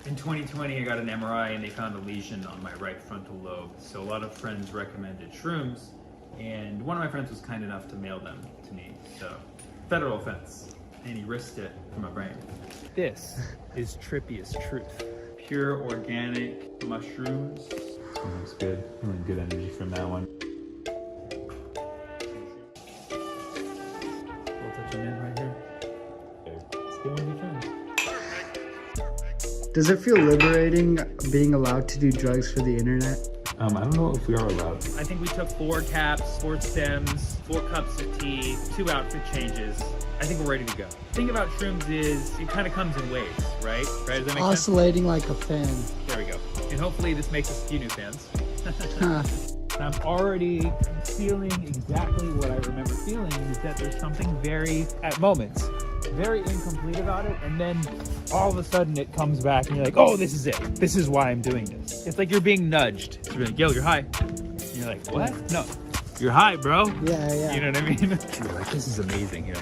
In 2020, I got an MRI and they found a lesion on my right frontal lobe. So a lot of friends recommended shrooms, and one of my friends was kind enough to mail them to me. So, federal offense, and he risked it for my brain. This is trippy as truth. Pure organic mushrooms. Looks good. Really good energy from that one. We'll touch him in right here. Let's go on your friend. Does it feel liberating being allowed to do drugs for the internet? I don't know if we are allowed. I think we took 4 caps, 4 stems, 4 cups of tea, 2 outfit changes. I think we're ready to go. The thing about shrooms is it kind of comes in waves, right? Does that make Oscillating like a fan. There we go. And hopefully this makes us a few new fans. I'm already feeling exactly what I remember feeling, is that there's something at moments, very incomplete about it, and then all of a sudden it comes back and you're like, oh, this is it. This is why I'm doing this. It's like you're being nudged. It's like, yo, you're high. And you're like, what? No, you're high, bro. Yeah. You know what I mean? You're like, this is amazing here.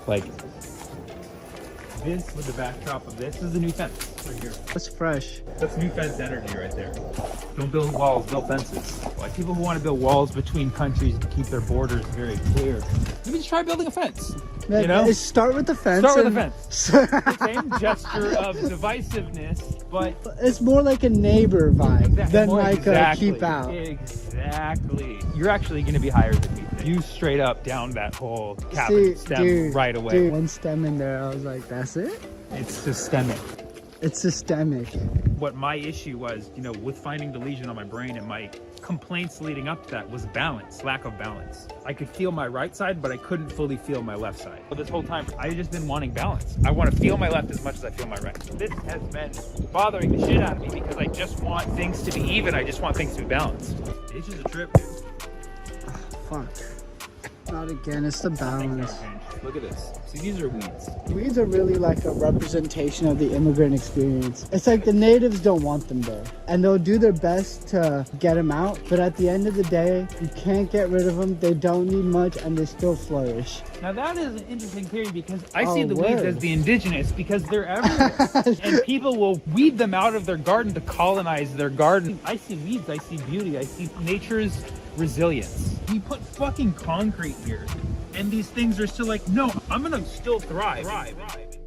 Like this with the backdrop of this is the new fence right here. That's fresh. That's new fence energy right there. Don't build walls, build fences. Like people who want to build walls between countries to keep their borders very clear, maybe just try building a fence. Yeah, you know? Start with the fence. Start with the fence. The same gesture of divisiveness, but it's more like a neighbor vibe than like a keep out. Exactly. You're actually going to be higher than me. You straight up down that whole cap and stem right away. Dude, one stem in there, I was like, that's it? It's systemic. It's systemic. What my issue was, with finding the lesion on my brain and my complaints leading up to that was balance, lack of balance. I could feel my right side, but I couldn't fully feel my left side. But this whole time, I've just been wanting balance. I want to feel my left as much as I feel my right. This has been bothering the shit out of me because I just want things to be even. I just want things to be balanced. It's just a trip, dude. Fuck. Not again, it's the balance. Look at this. See, these are weeds. Weeds are really like a representation of the immigrant experience. It's like the natives don't want them there, and they'll do their best to get them out, but at the end of the day, you can't get rid of them. They don't need much, and they still flourish. Now that is an interesting theory because I see the weeds as the indigenous because they're everywhere. And people will weed them out of their garden to colonize their garden. I see weeds, I see beauty, I see nature's resilience. We put fucking concrete here and these things are still like, no, I'm gonna still thrive.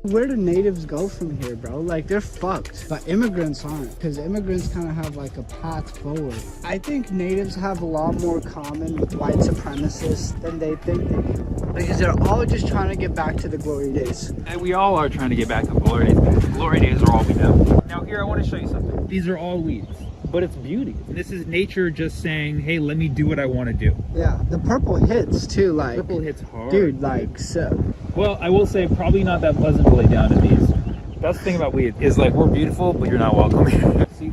Where do natives go from here, bro? Like, they're fucked. But immigrants aren't, because immigrants kind of have like a path forward. I think natives have a lot more common with white supremacists than they think they do. Because they're all just trying to get back to the glory days. And we all are trying to get back to the glory days. The glory days are all we know. Now here, I want to show you something. These are all weeds, but it's beauty. This is nature just saying, hey, let me do what I want to do. Yeah, the purple hits too, like. Purple hits hard. Dude, like, so. Well, I will say probably not that pleasant to lay down in these. That's the thing about weed is like we're beautiful, but you're not welcome here. See,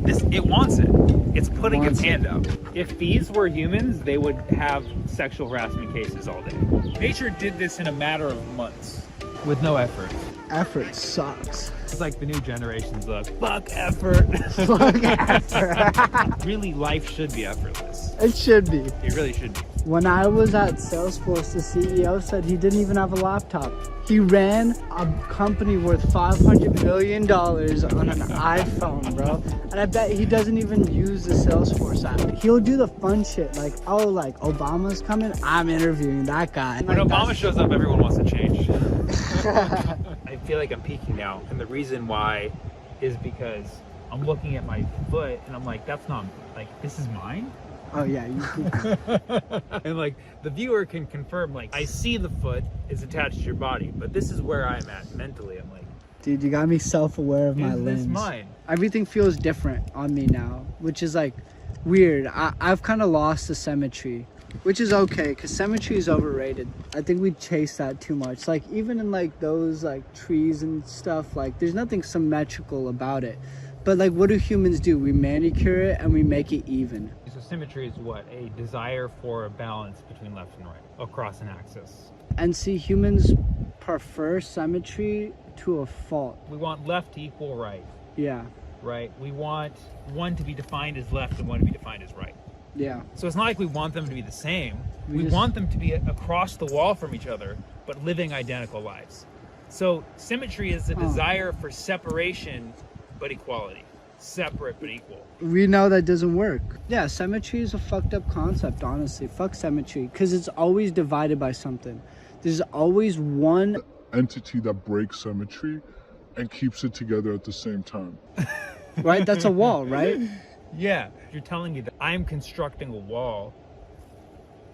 this it wants it. It's putting its hand up. If these were humans, they would have sexual harassment cases all day. Nature did this in a matter of months with no effort. Effort sucks. It's like the new generation's look. Fuck effort. Fuck effort. Really, life should be effortless. It should be. It really should be. When I was at Salesforce, the CEO said he didn't even have a laptop. He ran a company worth $500 million on an iPhone, bro. And I bet he doesn't even use the Salesforce app. He'll do the fun shit, like, oh, like, Obama's coming, I'm interviewing that guy. When like, Obama shows up, everyone wants to change. I feel like I'm peaking now, and the reason why is because I'm looking at my foot, and I'm like, that's not, like, this is mine? Oh yeah, and like the viewer can confirm, like I see the foot is attached to your body, but this is where I'm at mentally. I'm like, dude, you got me self-aware of my is limbs. this mine? Everything feels different on me now, which is like weird. I've kind of lost the symmetry, which is okay because symmetry is overrated. I think we chase that too much. Like even in like those like trees and stuff, like there's nothing symmetrical about it. But like, what do humans do? We manicure it and we make it even. So symmetry is what? A desire for a balance between left and right across an axis. And see, humans prefer symmetry to a fault. We want left to equal right. Yeah. Right? We want one to be defined as left and one to be defined as right. Yeah. So it's not like we want them to be the same. We just want them to be across the wall from each other, but living identical lives. So symmetry is the desire for separation but equality. Separate but equal. We know that doesn't work. Yeah, symmetry is a fucked up concept, honestly. Fuck symmetry, because it's always divided by something. There's always one entity that breaks symmetry and keeps it together at the same time. Right? That's a wall, right? Yeah. You're telling me that I'm constructing a wall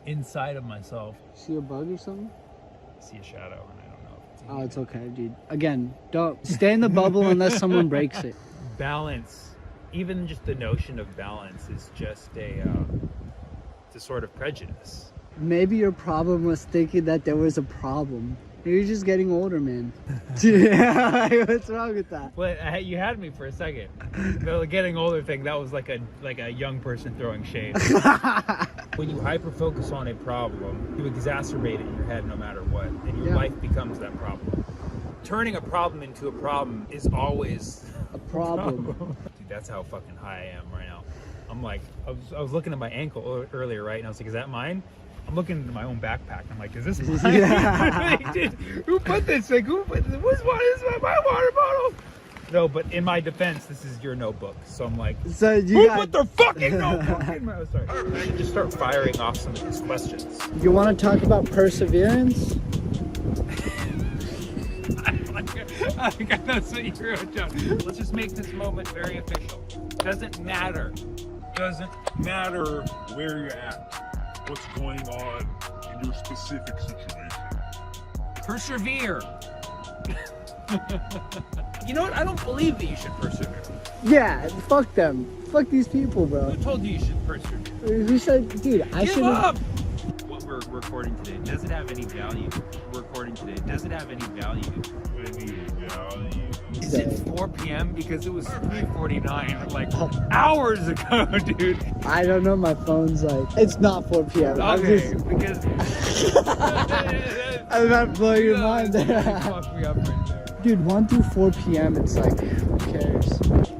inside of myself. See a bug or something? I see a shadow and I don't know if it's Oh, it's okay, dude. Again, don't stay in the bubble unless someone breaks it. Balance, even just the notion of balance is just it's a sort of prejudice. Maybe your problem was thinking that there was a problem. You're just getting older, man. What's wrong with that? Well, you had me for a second. The getting older thing, that was like a young person throwing shade. When you hyper focus on a problem, you exacerbate it in your head no matter what, and your life becomes that problem. Turning a problem into a problem is always a problem. Dude, that's how fucking high I am right now. I'm like, I was looking at my ankle earlier, right? And I was like, is that mine? I'm looking into my own backpack. I'm like, is this mine? Yeah. Dude, who put this? Like, who put this? What's my water bottle? No, but in my defense, this is your notebook. So I'm like, so who put their fucking notebook in my... Oh, sorry. I can just start firing off some of these questions. You want to talk about perseverance? I think that's what you wrote down. Let's just make this moment very official. Doesn't matter Where you're at, what's going on in your specific situation. Persevere. You know what? I don't believe that you should persevere. Yeah, fuck them. Fuck these people, bro. Who told you you should persevere? Who said, dude, I should give up. What we're recording today, does it have any value? Recording today, does it have any value? Any value? Is it 4 p.m.? Because it was 3:49 like hours ago, dude. I don't know. My phone's like, it's not 4 p.m. Okay, because I'm about to blow your mind. fucked me up right there. Dude, 1 through 4 p.m. It's like, who cares?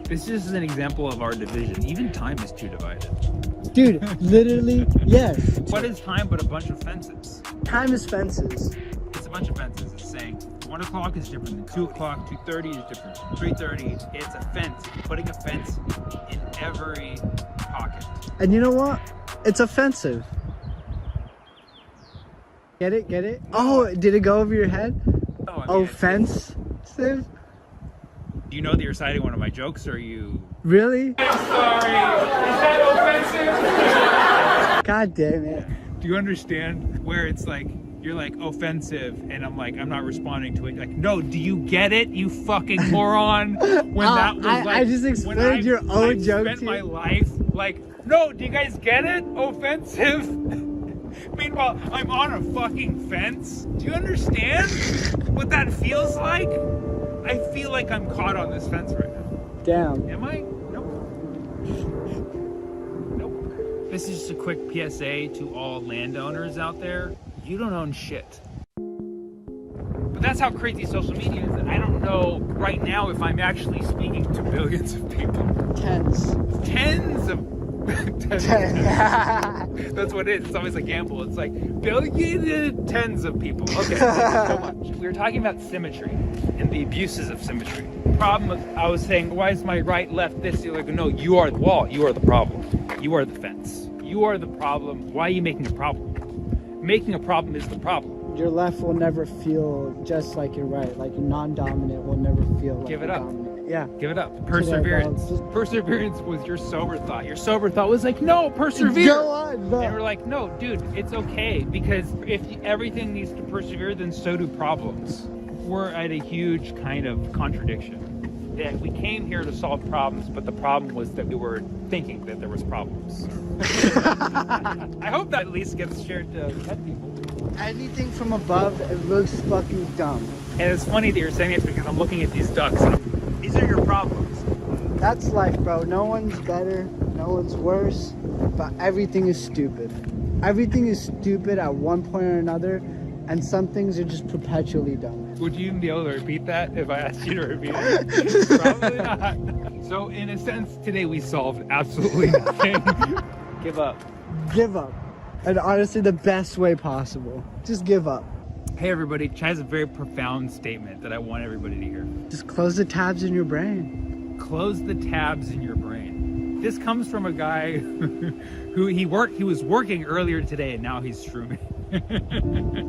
This is an example of our division. Even time is too divided. Dude, literally, yes. What is time but a bunch of fences? Time is fences. It's a bunch of fences. It's saying 1 o'clock is different than 2 o'clock, 2:30 is different than 3:30. It's a fence. You're putting a fence in every pocket. And you know what? It's offensive. Get it? Get it? Oh, did it go over your head? Offensive? Do you know that you're citing one of my jokes, or are you... Really? I'm sorry. Is that offensive? God damn it. Do you understand where it's like, you're like, offensive, and I'm like, I'm not responding to it. Like, no, do you get it, you fucking moron? When that was like... I just explained your own joke to you. I spent my life, like, no, do you guys get it? Offensive? Meanwhile, I'm on a fucking fence. Do you understand what that feels like? I feel like I'm caught on this fence right now. Damn. Am I? Nope. Nope. This is just a quick PSA to all landowners out there. You don't own shit. But that's how crazy social media is. And I don't know right now if I'm actually speaking to billions of people. Tens of That's what it is. It's always a gamble. It's like billion tens of people. Okay, so much. We were talking about symmetry and the abuses of symmetry. Problem of, I was saying, why is my right, left, this? You're like, no, you are the wall. You are the problem. You are the fence. You are the problem. Why are you making a problem? Making a problem is the problem. Your left will never feel just like your right. Like your non-dominant will never feel like Give it up. dominant. Yeah. Give it up. Perseverance. Perseverance was your sober thought. Your sober thought was like, no, persevere. Go on, bro. And we're like, no, dude, it's okay. Because if everything needs to persevere, then so do problems. We're at a huge kind of contradiction. That we came here to solve problems, but the problem was that we were thinking that there was problems. I hope that at least gets shared to 10 people. Anything from above, it looks fucking dumb. And it's funny that you're saying this because I'm looking at these ducks. And these are your problems. That's life, bro. No one's better, no one's worse, but everything is stupid. Everything is stupid at one point or another, and some things are just perpetually dumb. Would you even be able to repeat that if I asked you to repeat it? Probably not. So in a sense, today we solved absolutely nothing. Give up. Give up. And honestly, the best way possible. Just give up. Hey everybody, Chai has a very profound statement that I want everybody to hear. Just close the tabs in your brain. Close the tabs in your brain. This comes from a guy who he was working earlier today and now he's shrooming.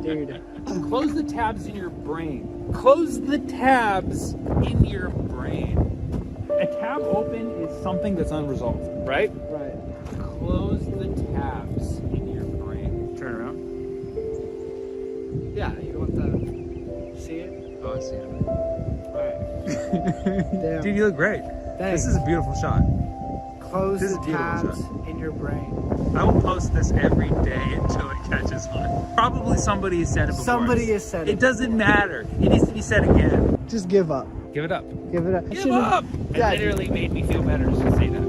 Dude. Close the tabs in your brain. Close the tabs in your brain. A tab open is something that's unresolved, right? Right. Close the tabs in your brain. Turn around. Yeah, you want to see it? Oh, I see it. Alright. Damn. Dude, you look great. Thanks. This is a beautiful shot. Close This is the a beautiful tabs shot. in your brain. I will post this every day until it catches on. Probably somebody has said it before. Somebody has said it. It doesn't matter. It needs to be said again. Just give up. Give it up. Give it up. Give up! It literally made me feel better to say that.